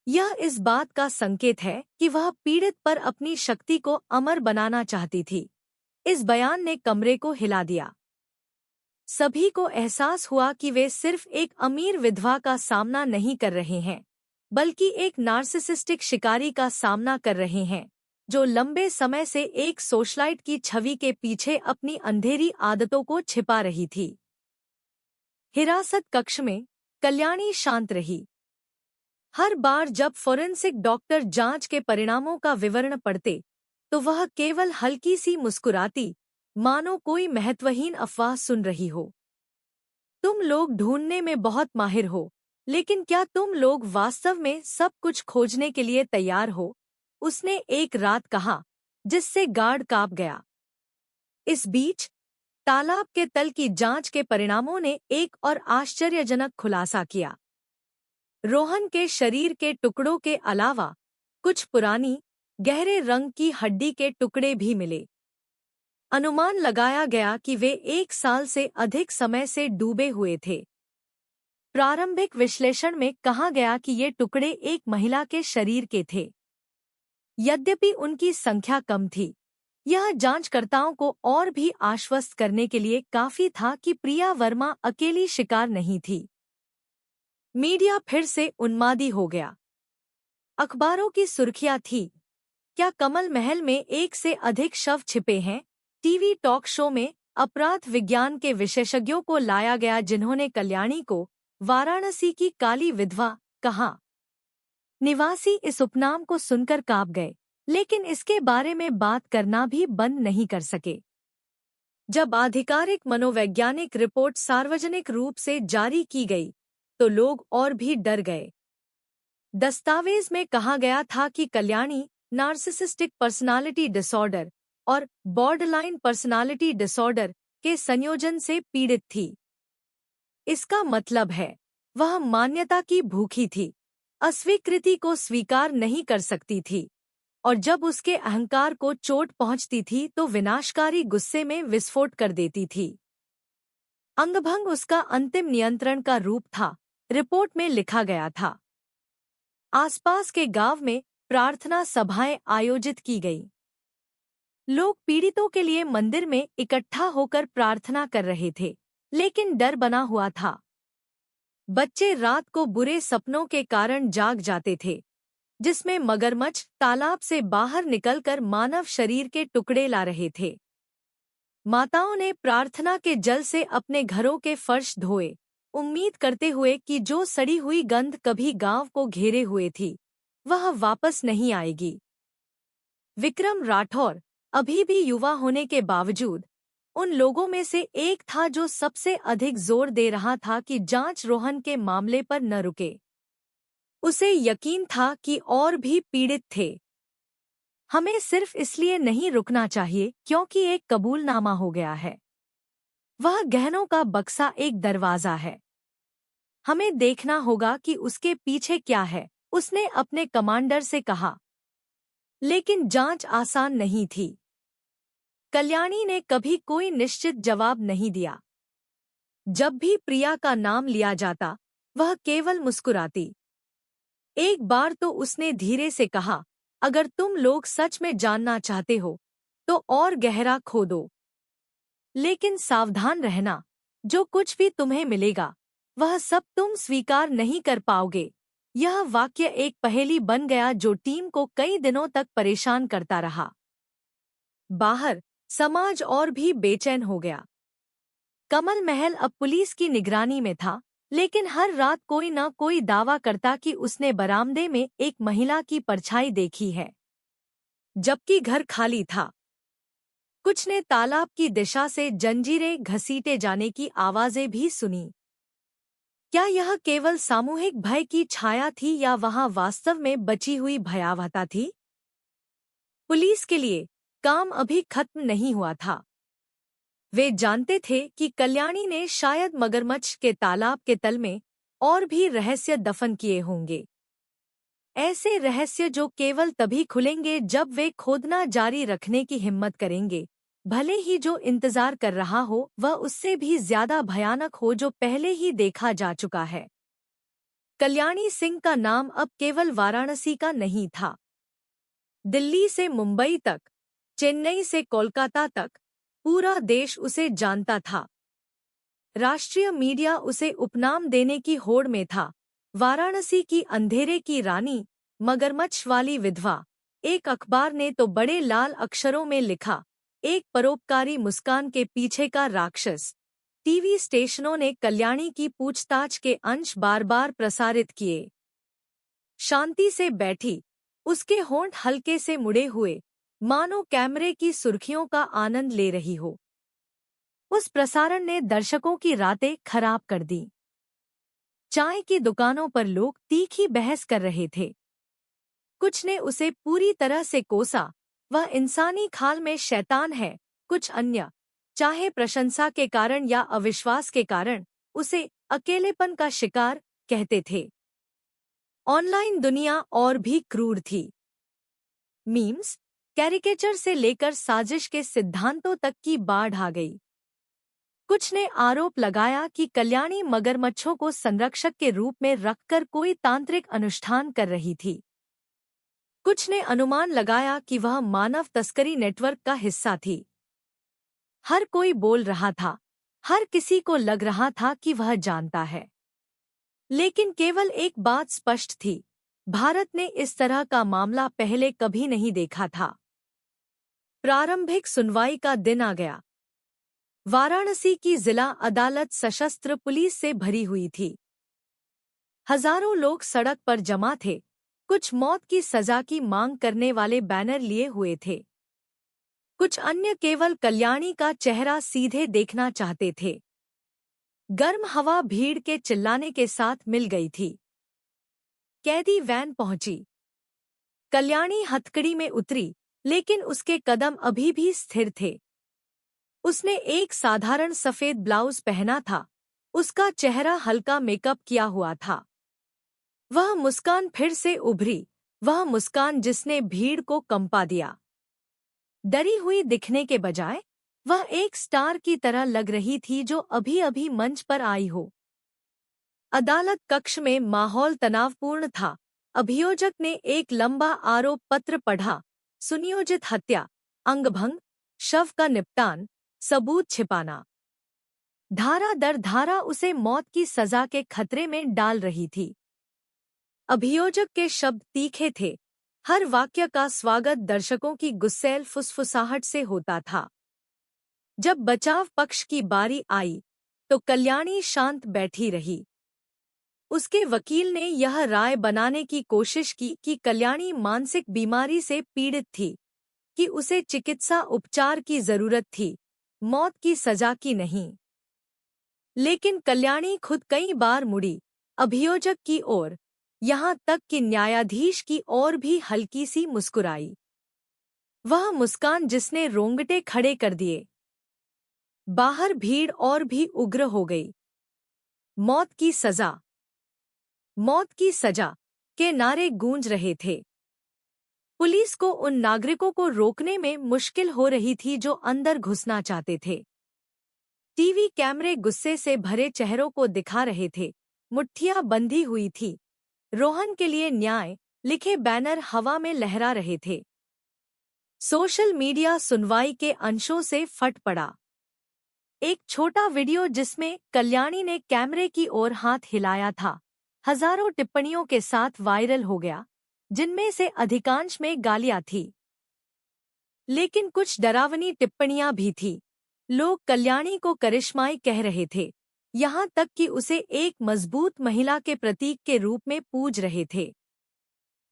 यह इस बात का संकेत है कि वह पीड़ित पर अपनी शक्ति को अमर बनाना चाहती थी। इस बयान ने कमरे को हिला दिया। सभी को एहसास हुआ कि वे सिर्फ एक अमीर विधवा का सामना नहीं कर रहे हैं, बल्कि एक नार्सिसिस्टिक शिकारी का सामना कर रहे हैं, जो लंबे समय से एक सोशलाइट की छवि के पीछे अपनी अंधेरी आदतों को छिपा रही थी। हिरासत कक्ष में कल्याणी शांत रही। हर बार जब फोरेंसिक डॉक्टर जांच के परिणामों का विवरण पढ़ते, तो वह केवल हल्की सी मुस्कुराती, मानो कोई महत्वहीन अफवाह सुन रही हो। तुम लोग ढूंढने में बहुत माहिर हो, लेकिन क्या तुम लोग वास्तव में सब कुछ खोजने के लिए तैयार हो? उसने एक रात कहा, जिससे गार्ड कांप गया। इस बीच तालाब के तल की जांच के परिणामों ने एक और आश्चर्यजनक खुलासा किया। रोहन के शरीर के टुकड़ों के अलावा कुछ पुरानी, गहरे रंग की हड्डी के टुकड़े भी मिले। अनुमान लगाया गया कि वे 1 साल से अधिक समय से डूबे हुए थे। प्रारंभिक विश्लेषण में कहा गया कि ये टुकड़े एक महिला के शरीर के थे। यद्यपि उनकी संख्या कम थी, यह जांचकर्ताओं को और भी आश्वस्त करने के लिए काफी था कि प्रिया वर्मा अकेली शिकार नहीं थी। मीडिया फिर से उन्मादी हो गया। अखबारों की सुर्खियां थी, क्या कमल महल में 1 से अधिक शव छिपे हैं? टीवी टॉक शो में अपराध विज्ञान के विशेषज्ञों को लाया गया, जिन्होंने कल्याणी को वाराणसी की काली विधवा कहा। निवासी इस उपनाम को सुनकर कांप गए, लेकिन इसके बारे में बात करना भी बंद नहीं कर सके। जब आधिकारिक मनोवैज्ञानिक रिपोर्ट सार्वजनिक रूप से जारी की गई, तो लोग और भी डर गए। दस्तावेज में कहा गया था कि कल्याणी नार्सिसिस्टिक पर्सनालिटी डिसऑर्डर और बॉर्डरलाइन पर्सनालिटी डिसऑर्डर के संयोजन से पीड़ित थी। इसका मतलब है, वह मान्यता की भूखी थी, अस्वीकृति को स्वीकार नहीं कर सकती थी, और जब उसके अहंकार को चोट पहुंचती थी तो विनाशकारी गुस्से में विस्फोट कर देती थी। अंगभंग उसका अंतिम नियंत्रण का रूप था, रिपोर्ट में लिखा गया था। आसपास के गांव में प्रार्थना सभाएं आयोजित की गई। लोग पीड़ितों के लिए मंदिर में इकट्ठा होकर प्रार्थना कर रहे थे, लेकिन डर बना हुआ था। बच्चे रात को बुरे सपनों के कारण जाग जाते थे, जिसमें मगरमच्छ तालाब से बाहर निकलकर मानव शरीर के टुकड़े ला रहे थे। माताओं ने प्रार्थना के जल से अपने घरों के फर्श धोए, उम्मीद करते हुए कि जो सड़ी हुई गंध कभी गांव को घेरे हुए थी, वह वापस नहीं आएगी। विक्रम राठौर अभी भी युवा होने के बावजूद उन लोगों में से एक था जो सबसे अधिक जोर दे रहा था कि जांच रोहन के मामले पर न रुके। उसे यकीन था कि और भी पीड़ित थे। हमें सिर्फ इसलिए नहीं रुकना चाहिए क्योंकि एक कबूलनामा हो गया है। वह गहनों का बक्सा एक दरवाजा है। हमें देखना होगा कि उसके पीछे क्या है, उसने अपने कमांडर से कहा। लेकिन जांच आसान नहीं थी। कल्याणी ने कभी कोई निश्चित जवाब नहीं दिया। जब भी प्रिया का नाम लिया जाता, वह केवल मुस्कुराती। एक बार तो उसने धीरे से कहा, अगर तुम लोग सच में जानना चाहते हो, तो और गहरा खोदो। लेकिन सावधान रहना, जो कुछ भी तुम्हें मिलेगा, वह सब तुम स्वीकार नहीं कर पाओगे। यह वाक्य एक पहेली बन गया जो टीम को कई दिनों तक परेशान करता रहा। बाहर समाज और भी बेचैन हो गया। कमल महल अब पुलिस की निगरानी में था, लेकिन हर रात कोई न कोई दावा करता कि उसने बरामदे में एक महिला की परछाई देखी है, जबकि घर खाली था। कुछ ने तालाब की दिशा से जंजीरें घसीटे जाने की आवाजें भी सुनी। क्या यह केवल सामूहिक भय की छाया थी या वहां वास्तव में बची हुई भयावहता थी? पुलिस के लिए काम अभी खत्म नहीं हुआ था। वे जानते थे कि कल्याणी ने शायद मगरमच्छ के तालाब के तल में और भी रहस्य दफन किए होंगे। ऐसे रहस्य जो केवल तभी खुलेंगे जब वे खोदना जारी रखने की हिम्मत करेंगे, भले ही जो इंतजार कर रहा हो वह उससे भी ज्यादा भयानक हो जो पहले ही देखा जा चुका है। कल्याणी सिंह का नाम अब केवल वाराणसी का नहीं था। दिल्ली से मुंबई तक, चेन्नई से कोलकाता तक पूरा देश उसे जानता था। राष्ट्रीय मीडिया उसे उपनाम देने की होड़ में था, वाराणसी की अंधेरे की रानी, मगरमच्छ वाली विधवा। एक अखबार ने तो बड़े लाल अक्षरों में लिखा, एक परोपकारी मुस्कान के पीछे का राक्षस। टीवी स्टेशनों ने कल्याणी की पूछताछ के अंश बार बार प्रसारित किए। शांति से बैठी, उसके होंठ हल्के से मुड़े हुए, मानो कैमरे की सुर्खियों का आनंद ले रही हो। उस प्रसारण ने दर्शकों की रातें खराब कर दी। चाय की दुकानों पर लोग तीखी बहस कर रहे थे। कुछ ने उसे पूरी तरह से कोसा, वह इंसानी खाल में शैतान है। कुछ अन्य, चाहे प्रशंसा के कारण या अविश्वास के कारण, उसे अकेलेपन का शिकार कहते थे। ऑनलाइन दुनिया और भी क्रूर थी। मीम्स, कैरिकेचर से लेकर साजिश के सिद्धांतों तक की बाढ़ आ गई। कुछ ने आरोप लगाया कि कल्याणी मगरमच्छों को संरक्षक के रूप में रखकर कोई तांत्रिक अनुष्ठान कर रही थी। कुछ ने अनुमान लगाया कि वह मानव तस्करी नेटवर्क का हिस्सा थी। हर कोई बोल रहा था, हर किसी को लग रहा था कि वह जानता है। लेकिन केवल एक बात स्पष्ट थी, भारत ने इस तरह का मामला पहले कभी नहीं देखा था। प्रारंभिक सुनवाई का दिन आ गया। वाराणसी की जिला अदालत सशस्त्र पुलिस से भरी हुई थी। हजारों लोग सड़क पर जमा थे। कुछ मौत की सजा की मांग करने वाले बैनर लिए हुए थे। कुछ अन्य केवल कल्याणी का चेहरा सीधे देखना चाहते थे। गर्म हवा भीड़ के चिल्लाने के साथ मिल गई थी। कैदी वैन पहुंची। कल्याणी हथकड़ी में उतरी, लेकिन उसके कदम अभी भी स्थिर थे। उसने एक साधारण सफेद ब्लाउज पहना था। उसका चेहरा हल्का मेकअप किया हुआ था। वह मुस्कान फिर से उभरी, वह मुस्कान जिसने भीड़ को कंपा दिया। डरी हुई दिखने के बजाय वह एक स्टार की तरह लग रही थी जो अभी अभी मंच पर आई हो। अदालत कक्ष में माहौल तनावपूर्ण था। अभियोजक ने एक लंबा आरोप पत्र पढ़ा। सुनियोजित हत्या, अंगभंग, शव का निपटान, सबूत छिपाना। धारा दर धारा उसे मौत की सजा के खतरे में डाल रही थी। अभियोजक के शब्द तीखे थे। हर वाक्य का स्वागत दर्शकों की गुस्सैल फुसफुसाहट से होता था। जब बचाव पक्ष की बारी आई, तो कल्याणी शांत बैठी रही। उसके वकील ने यह राय बनाने की कोशिश की कि कल्याणी मानसिक बीमारी से पीड़ित थी, कि उसे चिकित्सा उपचार की जरूरत थी, मौत की सजा की नहीं। लेकिन कल्याणी खुद कई बार मुड़ी, अभियोजक की ओर, यहाँ तक कि न्यायाधीश की ओर भी हल्की सी मुस्कुराई। वह मुस्कान जिसने रोंगटे खड़े कर दिए। बाहर भीड़ और भी उग्र हो गई। मौत की सजा, मौत की सजा के नारे गूंज रहे थे। पुलिस को उन नागरिकों को रोकने में मुश्किल हो रही थी जो अंदर घुसना चाहते थे। टीवी कैमरे गुस्से से भरे चेहरों को दिखा रहे थे। मुट्ठियां बंधी हुई थी। रोहन के लिए न्याय लिखे बैनर हवा में लहरा रहे थे। सोशल मीडिया सुनवाई के अंशों से फट पड़ा। एक छोटा वीडियो जिसमें कल्याणी ने कैमरे की ओर हाथ हिलाया था, हजारों टिप्पणियों के साथ वायरल हो गया, जिनमें से अधिकांश में गालियां थी। लेकिन कुछ डरावनी टिप्पणियां भी थी। लोग कल्याणी को करिश्माई कह रहे थे, यहाँ तक कि उसे एक मजबूत महिला के प्रतीक के रूप में पूज रहे थे।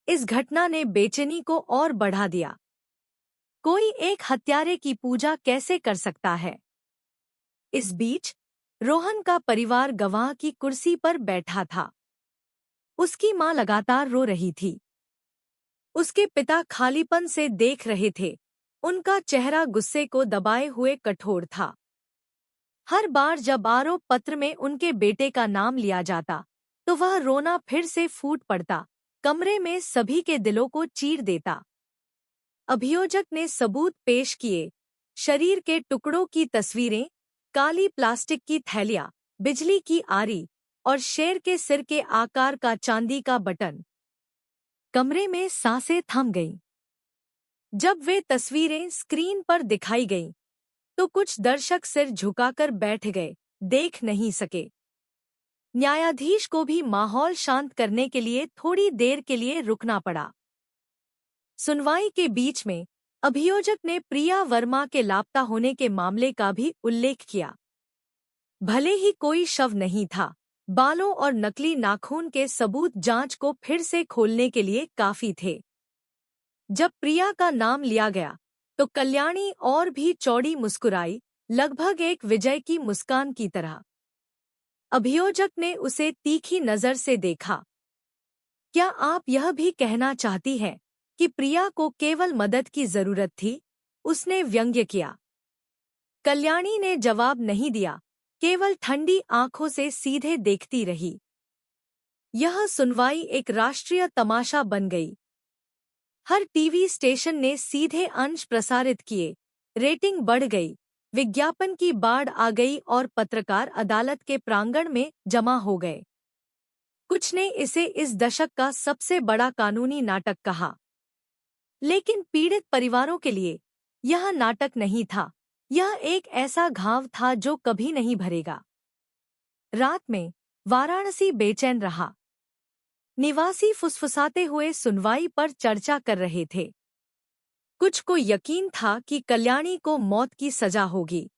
इस घटना ने बेचैनी को और बढ़ा दिया। कोई एक हत्यारे की पूजा कैसे कर सकता है? इस बीच रोहन का परिवार गवाह की कुर्सी पर बैठा था। उसकी मां लगातार रो रही थी। उसके पिता खालीपन से देख रहे थे। उनका चेहरा गुस्से को दबाए हुए कठोर था। हर बार जब आरोप पत्र में उनके बेटे का नाम लिया जाता, तो वह रोना फिर से फूट पड़ता, कमरे में सभी के दिलों को चीर देता। अभियोजक ने सबूत पेश किए। शरीर के टुकड़ों की तस्वीरें, काली प्लास्टिक की थैलियां, बिजली की आरी और शेर के सिर के आकार का चांदी का बटन। कमरे में सांसें थम गईं। जब वे तस्वीरें स्क्रीन पर दिखाई गईं, तो कुछ दर्शक सिर झुकाकर बैठ गए, देख नहीं सके। न्यायाधीश को भी माहौल शांत करने के लिए थोड़ी देर के लिए रुकना पड़ा। सुनवाई के बीच में अभियोजक ने प्रिया वर्मा के लापता होने के मामले का भी उल्लेख किया। भले ही कोई शव नहीं था, बालों और नकली नाखून के सबूत जांच को फिर से खोलने के लिए काफी थे। जब प्रिया का नाम लिया गया, तो कल्याणी और भी चौड़ी मुस्कुराई, लगभग एक विजय की मुस्कान की तरह। अभियोजक ने उसे तीखी नजर से देखा। क्या आप यह भी कहना चाहती हैं कि प्रिया को केवल मदद की जरूरत थी? उसने व्यंग्य किया। कल्याणी ने जवाब नहीं दिया, केवल ठंडी आंखों से सीधे देखती रही। यह सुनवाई एक राष्ट्रीय तमाशा बन गई। हर टीवी स्टेशन ने सीधे अंश प्रसारित किए। रेटिंग बढ़ गई, विज्ञापन की बाढ़ आ गई और पत्रकार अदालत के प्रांगण में जमा हो गए। कुछ ने इसे इस दशक का सबसे बड़ा कानूनी नाटक कहा। लेकिन पीड़ित परिवारों के लिए यह नाटक नहीं था, यह एक ऐसा घाव था जो कभी नहीं भरेगा। रात में वाराणसी बेचैन रहा। निवासी फुसफुसाते हुए सुनवाई पर चर्चा कर रहे थे। कुछ को यकीन था कि कल्याणी को मौत की सजा होगी।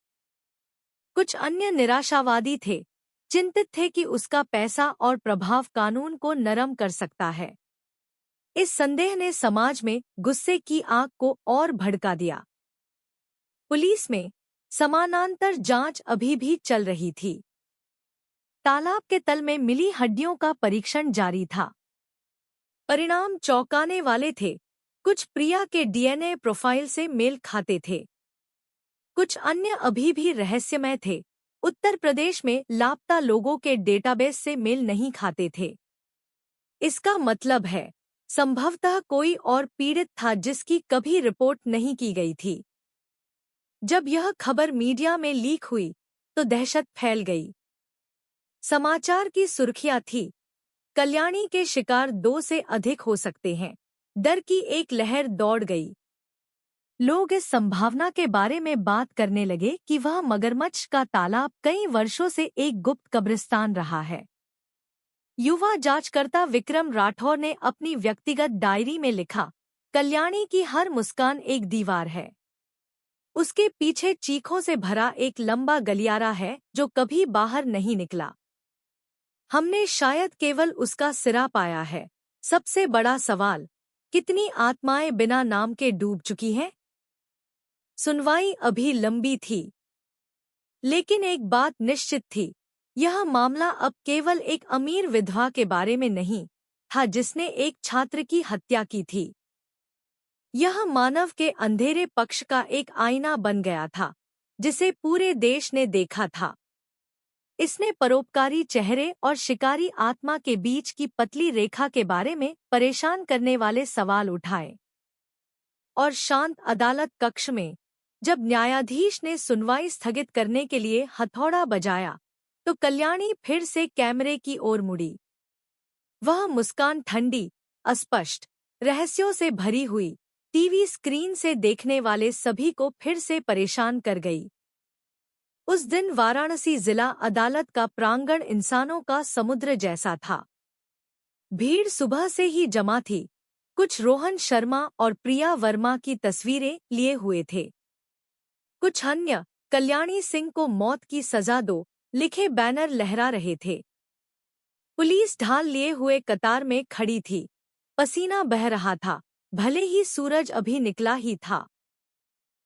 कुछ अन्य निराशावादी थे, चिंतित थे कि उसका पैसा और प्रभाव कानून को नरम कर सकता है। इस संदेह ने समाज में गुस्से की आग को और भड़का दिया। पुलिस में समानांतर जांच अभी भी चल रही थी। तालाब के तल में मिली हड्डियों का परीक्षण जारी था। परिणाम चौंकाने वाले थे। कुछ प्रिया के डीएनए प्रोफाइल से मेल खाते थे, कुछ अन्य अभी भी रहस्यमय थे। उत्तर प्रदेश में लापता लोगों के डेटाबेस से मेल नहीं खाते थे। इसका मतलब है, संभवतः कोई और पीड़ित था जिसकी कभी रिपोर्ट नहीं की गई थी। जब यह खबर मीडिया में लीक हुई तो दहशत फैल गई। समाचार की सुर्खियां थी, कल्याणी के शिकार 2 से अधिक हो सकते हैं। डर की एक लहर दौड़ गई। लोग इस संभावना के बारे में बात करने लगे कि वह मगरमच्छ का तालाब कई वर्षों से एक गुप्त कब्रिस्तान रहा है। युवा जांचकर्ता विक्रम राठौर ने अपनी व्यक्तिगत डायरी में लिखा, कल्याणी की हर मुस्कान एक दीवार है। उसके पीछे चीखों से भरा एक लंबा गलियारा है जो कभी बाहर नहीं निकला। हमने शायद केवल उसका सिरा पाया है। सबसे बड़ा सवाल, कितनी आत्माएं बिना नाम के डूब चुकी हैं? सुनवाई अभी लंबी थी, लेकिन एक बात निश्चित थी, यह मामला अब केवल एक अमीर विधवा के बारे में नहीं था जिसने एक छात्र की हत्या की थी। यह मानव के अंधेरे पक्ष का एक आईना बन गया था, जिसे पूरे देश ने देखा था। इसने परोपकारी चेहरे और शिकारी आत्मा के बीच की पतली रेखा के बारे में परेशान करने वाले सवाल उठाए। और शांत अदालत कक्ष में जब न्यायाधीश ने सुनवाई स्थगित करने के लिए हथौड़ा बजाया, तो कल्याणी फिर से कैमरे की ओर मुड़ी। वह मुस्कान ठंडी, अस्पष्ट, रहस्यों से भरी हुई, टीवी स्क्रीन से देखने वाले सभी को फिर से परेशान कर गई। उस दिन वाराणसी जिला अदालत का प्रांगण इंसानों का समुद्र जैसा था। भीड़ सुबह से ही जमा थी। कुछ रोहन शर्मा और प्रिया वर्मा की तस्वीरें लिए हुए थे। कुछ अन्य कल्याणी सिंह को मौत की सजा दो लिखे बैनर लहरा रहे थे। पुलिस ढाल लिए हुए कतार में खड़ी थी। पसीना बह रहा था, भले ही सूरज अभी निकला ही था।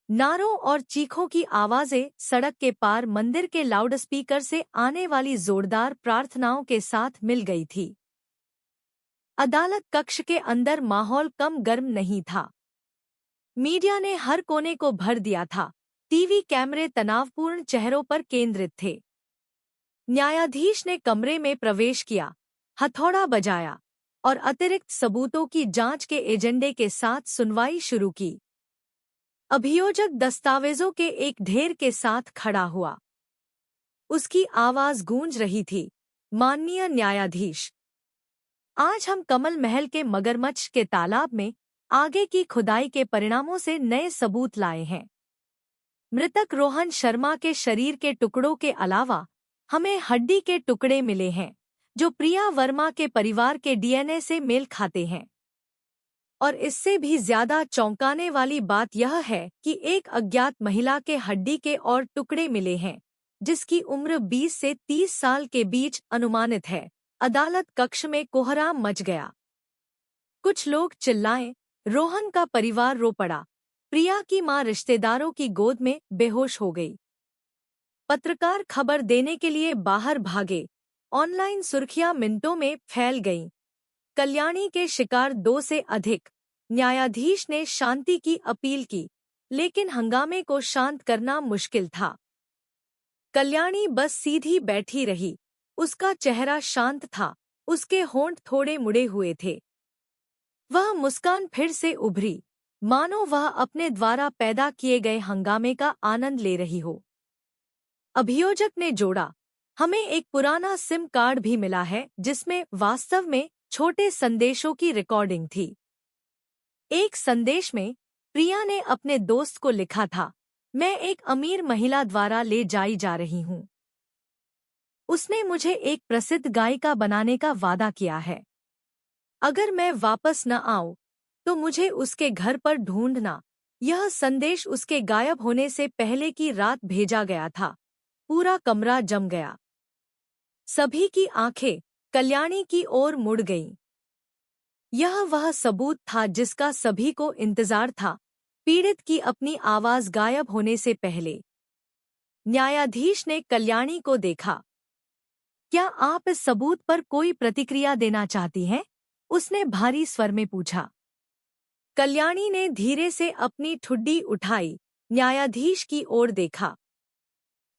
नारों और चीखों की आवाजें सड़क के पार मंदिर के लाउडस्पीकर से आने वाली जोरदार प्रार्थनाओं के साथ मिल गई थी। अदालत कक्ष के अंदर माहौल कम गर्म नहीं था। मीडिया ने हर कोने को भर दिया था। टीवी कैमरे तनावपूर्ण चेहरों पर केंद्रित थे। न्यायाधीश ने कमरे में प्रवेश किया, हथौड़ा बजाया और अतिरिक्त सबूतों की जांच के एजेंडे के साथ सुनवाई शुरू की। अभियोजक दस्तावेजों के एक ढेर के साथ खड़ा हुआ। उसकी आवाज गूंज रही थी, माननीय न्यायाधीश, आज हम कमल महल के मगरमच्छ के तालाब में आगे की खुदाई के परिणामों से नए सबूत लाए हैं। मृतक रोहन शर्मा के शरीर के टुकड़ों के अलावा हमें हड्डी के टुकड़े मिले हैं जो प्रिया वर्मा के परिवार के डीएनए से मेल खाते हैं। और इससे भी ज्यादा चौंकाने वाली बात यह है कि एक अज्ञात महिला के हड्डी के और टुकड़े मिले हैं जिसकी उम्र 20 से 30 साल के बीच अनुमानित है। अदालत कक्ष में कोहराम मच गया। कुछ लोग चिल्लाए, रोहन का परिवार रो पड़ा। प्रिया की मां रिश्तेदारों की गोद में बेहोश हो गई। पत्रकार खबर देने के लिए बाहर भागे। ऑनलाइन सुर्खियां मिनटों में फैल गईं। कल्याणी के शिकार 2 से अधिक। न्यायाधीश ने शांति की अपील की, लेकिन हंगामे को शांत करना मुश्किल था। कल्याणी बस सीधी बैठी रही। उसका चेहरा शांत था, उसके होंठ थोड़े मुड़े हुए थे। वह मुस्कान फिर से उभरी, मानो वह अपने द्वारा पैदा किए गए हंगामे का आनंद ले रही हो। अभियोजक ने जोड़ा, हमें एक पुराना सिम कार्ड भी मिला है जिसमें वास्तव में छोटे संदेशों की रिकॉर्डिंग थी। एक संदेश में प्रिया ने अपने दोस्त को लिखा था, मैं एक अमीर महिला द्वारा ले जाई जा रही हूँ। उसने मुझे एक प्रसिद्ध गायिका बनाने का वादा किया है। अगर मैं वापस न आऊं तो मुझे उसके घर पर ढूंढना। यह संदेश उसके गायब होने से पहले की रात भेजा गया था। पूरा कमरा जम गया। सभी की आंखें कल्याणी की ओर मुड़ गईं। यह वह सबूत था जिसका सभी को इंतजार था, पीड़ित की अपनी आवाज गायब होने से पहले। न्यायाधीश ने कल्याणी को देखा। क्या आप इस सबूत पर कोई प्रतिक्रिया देना चाहती हैं? उसने भारी स्वर में पूछा। कल्याणी ने धीरे से अपनी ठुड्डी उठाई, न्यायाधीश की ओर देखा।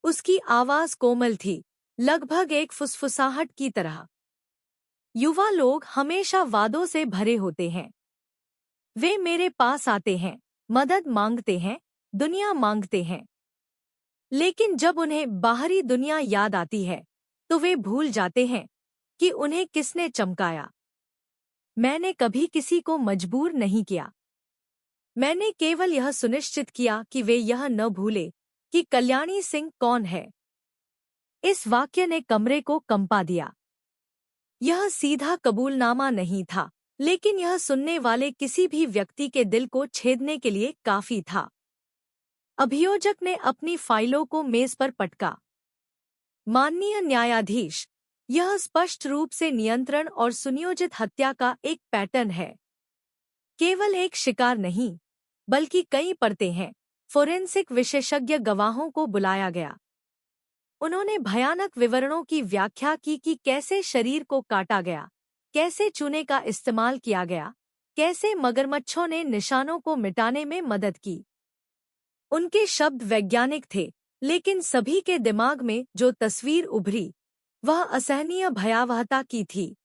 उसकी आवाज कोमल थी, लगभग एक फुसफुसाहट की तरह। युवा लोग हमेशा वादों से भरे होते हैं। वे मेरे पास आते हैं, मदद मांगते हैं, दुनिया मांगते हैं। लेकिन जब उन्हें बाहरी दुनिया याद आती है, तो वे भूल जाते हैं कि उन्हें किसने चमकाया। मैंने कभी किसी को मजबूर नहीं किया। मैंने केवल यह सुनिश्चित किया कि वे यह न भूले कि कल्याणी सिंह कौन है। इस वाक्य ने कमरे को कंपा दिया। यह सीधा कबूलनामा नहीं था, लेकिन यह सुनने वाले किसी भी व्यक्ति के दिल को छेदने के लिए काफी था। अभियोजक ने अपनी फाइलों को मेज पर पटका। माननीय न्यायाधीश, यह स्पष्ट रूप से नियंत्रण और सुनियोजित हत्या का एक पैटर्न है। केवल एक शिकार नहीं, बल्कि कई परतें हैं। फोरेंसिक विशेषज्ञ गवाहों को बुलाया गया। उन्होंने भयानक विवरणों की व्याख्या की कि कैसे शरीर को काटा गया, कैसे चूने का इस्तेमाल किया गया, कैसे मगरमच्छों ने निशानों को मिटाने में मदद की। उनके शब्द वैज्ञानिक थे, लेकिन सभी के दिमाग में जो तस्वीर उभरी, वह असहनीय भयावहता की थी।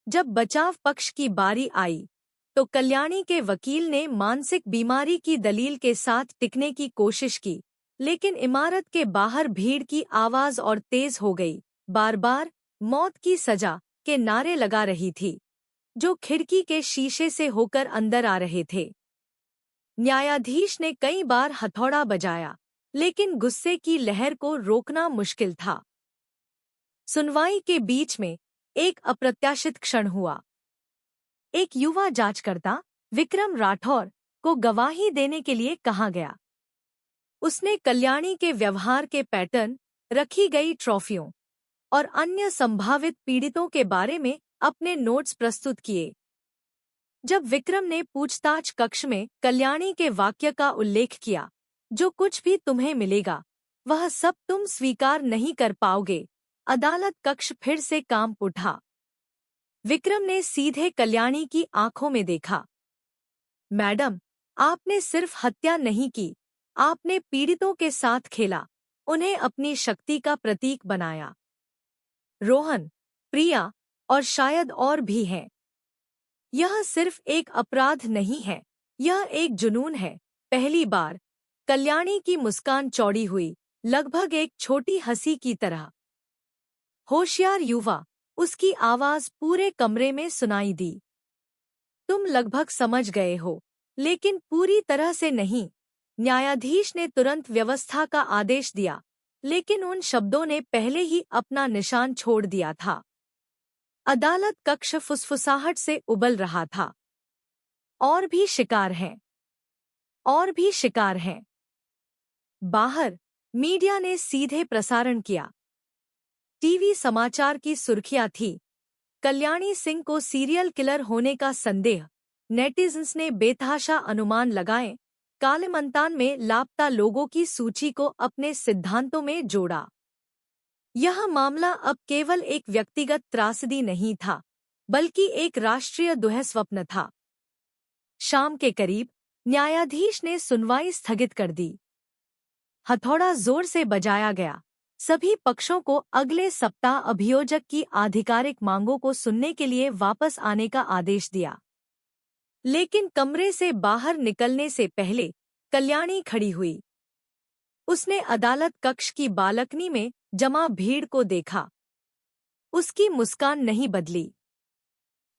जब बचाव पक्ष की बारी आई, तो कल्याणी के वकील ने मानसिक बीमारी की दलील के साथ टिकने की कोशिश की, लेकिन इमारत के बाहर भीड़ की आवाज और तेज हो गई, बार बार मौत की सजा के नारे लगा रही थी, जो खिड़की के शीशे से होकर अंदर आ रहे थे। न्यायाधीश ने कई बार हथौड़ा बजाया, लेकिन गुस्से की लहर को रोकना मुश्किल था। सुनवाई के बीच में एक अप्रत्याशित क्षण हुआ। एक युवा जांचकर्ता, विक्रम राठौर, को गवाही देने के लिए कहा गया। उसने कल्याणी के व्यवहार के पैटर्न, रखी गई ट्रॉफियों और अन्य संभावित पीड़ितों के बारे में अपने नोट्स प्रस्तुत किए। जब विक्रम ने पूछताछ कक्ष में कल्याणी के वाक्य का उल्लेख किया, जो कुछ भी तुम्हें मिलेगा, वह सब तुम स्वीकार नहीं कर पाओगे, अदालत कक्ष फिर से कांप उठा। विक्रम ने सीधे कल्याणी की आंखों में देखा। मैडम, आपने सिर्फ हत्या नहीं की, आपने पीड़ितों के साथ खेला, उन्हें अपनी शक्ति का प्रतीक बनाया। रोहन, प्रिया और शायद और भी हैं। यह सिर्फ एक अपराध नहीं है, यह एक जुनून है। पहली बार कल्याणी की मुस्कान चौड़ी हुई, लगभग एक छोटी हंसी की तरह। होशियार युवा, उसकी आवाज पूरे कमरे में सुनाई दी। तुम लगभग समझ गए हो, लेकिन पूरी तरह से नहीं। न्यायाधीश ने तुरंत व्यवस्था का आदेश दिया, लेकिन उन शब्दों ने पहले ही अपना निशान छोड़ दिया था। अदालत कक्ष फुसफुसाहट से उबल रहा था। और भी शिकार हैं, और भी शिकार हैं। बाहर मीडिया ने सीधे प्रसारण किया। टीवी समाचार की सुर्खियां थी, कल्याणी सिंह को सीरियल किलर होने का संदेह, नेटिजन्स ने बेतहाशा अनुमान लगाए, कालिमंतान में लापता लोगों की सूची को अपने सिद्धांतों में जोड़ा। यह मामला अब केवल एक व्यक्तिगत त्रासदी नहीं था, बल्कि एक राष्ट्रीय दुःस्वप्न था। शाम के करीब न्यायाधीश ने सुनवाई स्थगित कर दी। हथौड़ा जोर से बजाया गया। सभी पक्षों को अगले सप्ताह अभियोजक की आधिकारिक मांगों को सुनने के लिए वापस आने का आदेश दिया। लेकिन कमरे से बाहर निकलने से पहले कल्याणी खड़ी हुई। उसने अदालत कक्ष की बालकनी में जमा भीड़ को देखा। उसकी मुस्कान नहीं बदली।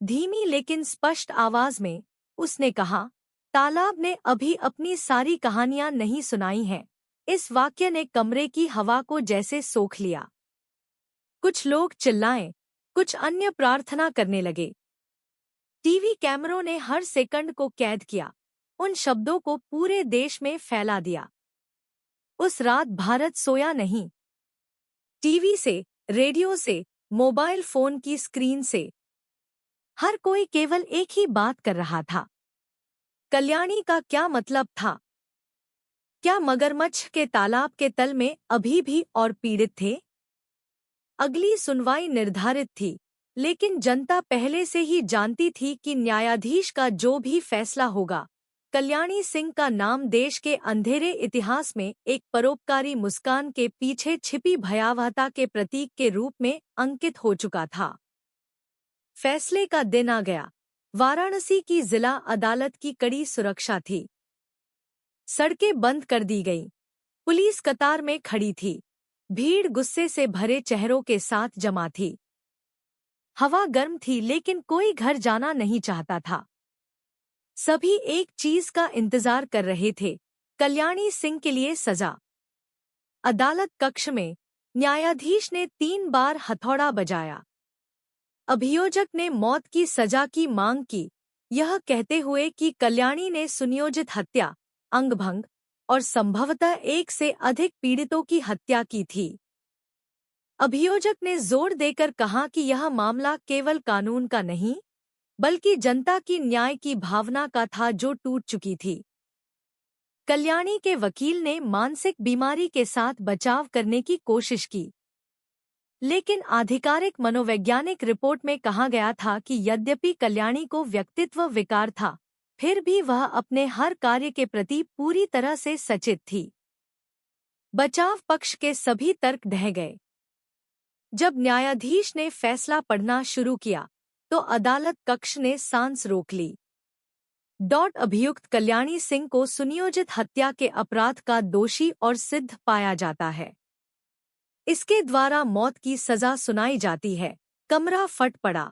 धीमी लेकिन स्पष्ट आवाज में उसने कहा, तालाब ने अभी अपनी सारी कहानियां नहीं सुनाई हैं। इस वाक्य ने कमरे की हवा को जैसे सोख लिया। कुछ लोग चिल्लाए, कुछ अन्य प्रार्थना करने लगे। टीवी कैमरों ने हर सेकंड को कैद किया, उन शब्दों को पूरे देश में फैला दिया। उस रात भारत सोया नहीं। टीवी से, रेडियो से, मोबाइल फोन की स्क्रीन से हर कोई केवल एक ही बात कर रहा था। कल्याणी का क्या मतलब था? क्या मगरमच्छ के तालाब के तल में अभी भी और पीड़ित थे? अगली सुनवाई निर्धारित थी, लेकिन जनता पहले से ही जानती थी कि न्यायाधीश का जो भी फैसला होगा, कल्याणी सिंह का नाम देश के अंधेरे इतिहास में एक परोपकारी मुस्कान के पीछे छिपी भयावहता के प्रतीक के रूप में अंकित हो चुका था। फैसले का दिन आ गया। वाराणसी की जिला अदालत की कड़ी सुरक्षा थी। सड़कें बंद कर दी गईं। पुलिस कतार में खड़ी थी। भीड़ गुस्से से भरे चेहरों के साथ जमा थी। हवा गर्म थी, लेकिन कोई घर जाना नहीं चाहता था। सभी एक चीज का इंतजार कर रहे थे, कल्याणी सिंह के लिए सजा। अदालत कक्ष में न्यायाधीश ने 3 बार हथौड़ा बजाया। अभियोजक ने मौत की सजा की मांग की, यह कहते हुए कि कल्याणी ने सुनियोजित हत्या, अंगभंग और संभवतः 1 से अधिक पीड़ितों की हत्या की थी। अभियोजक ने जोर देकर कहा कि यह मामला केवल कानून का नहीं, बल्कि जनता की न्याय की भावना का था जो टूट चुकी थी। कल्याणी के वकील ने मानसिक बीमारी के साथ बचाव करने की कोशिश की, लेकिन आधिकारिक मनोवैज्ञानिक रिपोर्ट में कहा गया था कि यद्यपि कल्याणी को व्यक्तित्व विकार था, फिर भी वह अपने हर कार्य के प्रति पूरी तरह से सचेत थी। बचाव पक्ष के सभी तर्क ढह गए। जब न्यायाधीश ने फैसला पढ़ना शुरू किया, तो अदालत कक्ष ने सांस रोक ली। अभियुक्त कल्याणी सिंह को सुनियोजित हत्या के अपराध का दोषी और सिद्ध पाया जाता है। इसके द्वारा मौत की सजा सुनाई जाती है। कमरा फट पड़ा।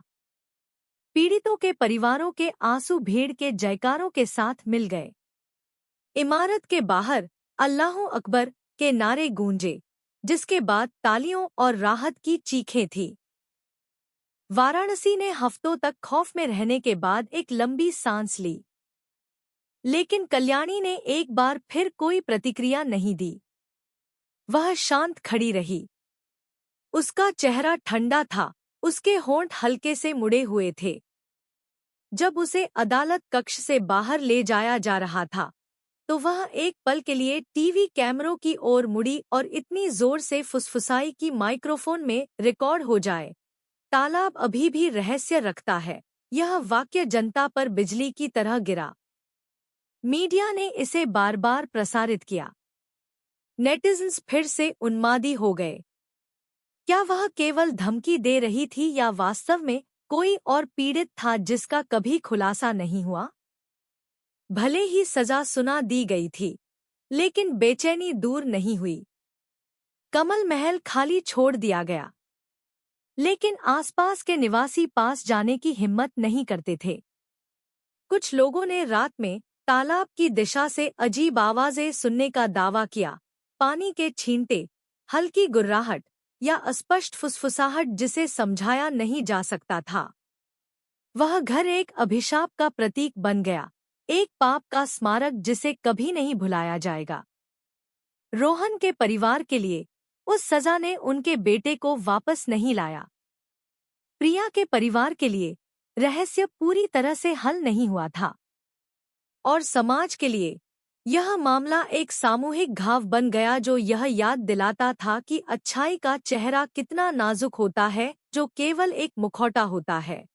पीड़ितों के परिवारों के आंसू भीड़ के जयकारों के साथ मिल गए। इमारत के बाहर अल्लाहू अकबर के नारे गूंजे, जिसके बाद तालियों और राहत की चीखें थीं। वाराणसी ने हफ्तों तक खौफ में रहने के बाद एक लंबी सांस ली, लेकिन कल्याणी ने एक बार फिर कोई प्रतिक्रिया नहीं दी। वह शांत खड़ी रही। उसका चेहरा ठंडा था, उसके होंठ हल्के से मुड़े हुए थे। जब उसे अदालत कक्ष से बाहर ले जाया जा रहा था, तो वह एक पल के लिए टीवी कैमरों की ओर मुड़ी और इतनी जोर से फुसफुसाई कि माइक्रोफोन में रिकॉर्ड हो जाए। तालाब अभी भी रहस्य रखता है। यह वाक्य जनता पर बिजली की तरह गिरा। मीडिया ने इसे बार बार प्रसारित किया। नेटिजन्स फिर से उन्मादी हो गए। क्या वह केवल धमकी दे रही थी या वास्तव में कोई और पीड़ित था जिसका कभी खुलासा नहीं हुआ? भले ही सजा सुना दी गई थी, लेकिन बेचैनी दूर नहीं हुई। कमल महल खाली छोड़ दिया गया, लेकिन आसपास के निवासी पास जाने की हिम्मत नहीं करते थे। कुछ लोगों ने रात में तालाब की दिशा से अजीब आवाजें सुनने का दावा किया। पानी के छींटे, हल्की गुर्राहट या अस्पष्ट फुसफुसाहट जिसे समझाया नहीं जा सकता था। वह घर एक अभिशाप का प्रतीक बन गया, एक पाप का स्मारक जिसे कभी नहीं भुलाया जाएगा। रोहन के परिवार के लिए उस सजा ने उनके बेटे को वापस नहीं लाया। प्रिया के परिवार के लिए रहस्य पूरी तरह से हल नहीं हुआ था। और समाज के लिए यह मामला एक सामूहिक घाव बन गया जो यह याद दिलाता था कि अच्छाई का चेहरा कितना नाजुक होता है, जो केवल एक मुखौटा होता है।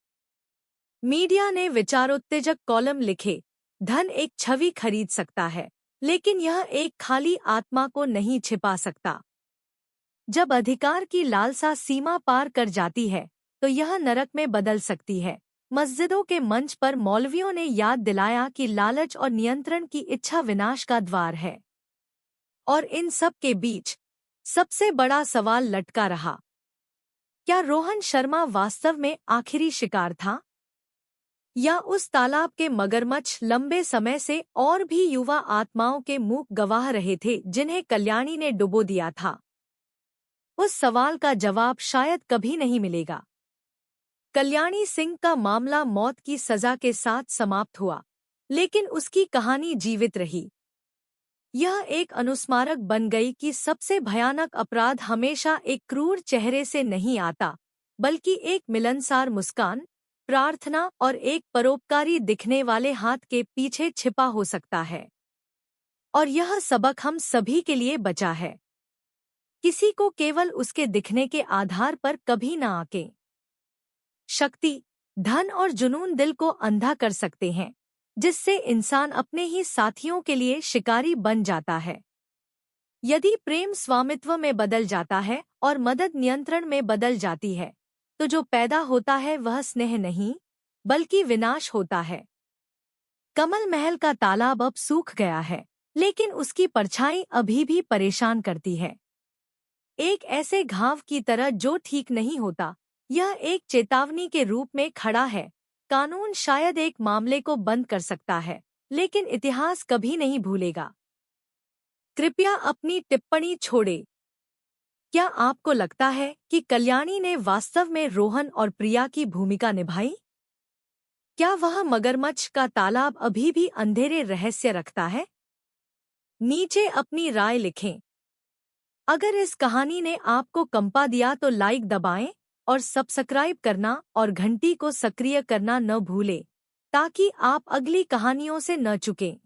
मीडिया ने विचारोत्तेजक कॉलम लिखे, धन एक छवि खरीद सकता है, लेकिन यह एक खाली आत्मा को नहीं छिपा सकता। जब अधिकार की लालसा सीमा पार कर जाती है, तो यह नरक में बदल सकती है। मस्जिदों के मंच पर मौलवियों ने याद दिलाया कि लालच और नियंत्रण की इच्छा विनाश का द्वार है। और इन सब के बीच सबसे बड़ा सवाल लटका रहा, क्या रोहन शर्मा वास्तव में आखिरी शिकार था, या उस तालाब के मगरमच्छ लंबे समय से और भी युवा आत्माओं के मूक गवाह रहे थे जिन्हें कल्याणी ने डुबो दिया था? उस सवाल का जवाब शायद कभी नहीं मिलेगा। कल्याणी सिंह का मामला मौत की सजा के साथ समाप्त हुआ, लेकिन उसकी कहानी जीवित रही। यह एक अनुस्मारक बन गई कि सबसे भयानक अपराध हमेशा एक क्रूर चेहरे से नहीं आता, बल्कि एक मिलनसार मुस्कान, प्रार्थना और एक परोपकारी दिखने वाले हाथ के पीछे छिपा हो सकता है। और यह सबक हम सभी के लिए बचा है। किसी को केवल उसके दिखने के आधार पर कभी न आंकें। शक्ति, धन और जुनून दिल को अंधा कर सकते हैं, जिससे इंसान अपने ही साथियों के लिए शिकारी बन जाता है। यदि प्रेम स्वामित्व में बदल जाता है और मदद नियंत्रण में बदल जाती है, तो जो पैदा होता है वह स्नेह नहीं, बल्कि विनाश होता है। कमल महल का तालाब अब सूख गया है, लेकिन उसकी परछाई अभी भी परेशान करती है। एक ऐसे घाव की तरह जो ठीक नहीं होता, यह एक चेतावनी के रूप में खड़ा है। कानून शायद एक मामले को बंद कर सकता है, लेकिन इतिहास कभी नहीं भूलेगा। कृपया अपनी टिप्पणी छोड़ें। क्या आपको लगता है कि कल्याणी ने वास्तव में रोहन और प्रिया की भूमिका निभाई? क्या वह मगरमच्छ का तालाब अभी भी अंधेरे रहस्य रखता है? नीचे अपनी राय लिखें। अगर इस कहानी ने आपको कंपा दिया तो लाइक दबाएं और सब्सक्राइब करना और घंटी को सक्रिय करना न भूलें, ताकि आप अगली कहानियों से न चूकें।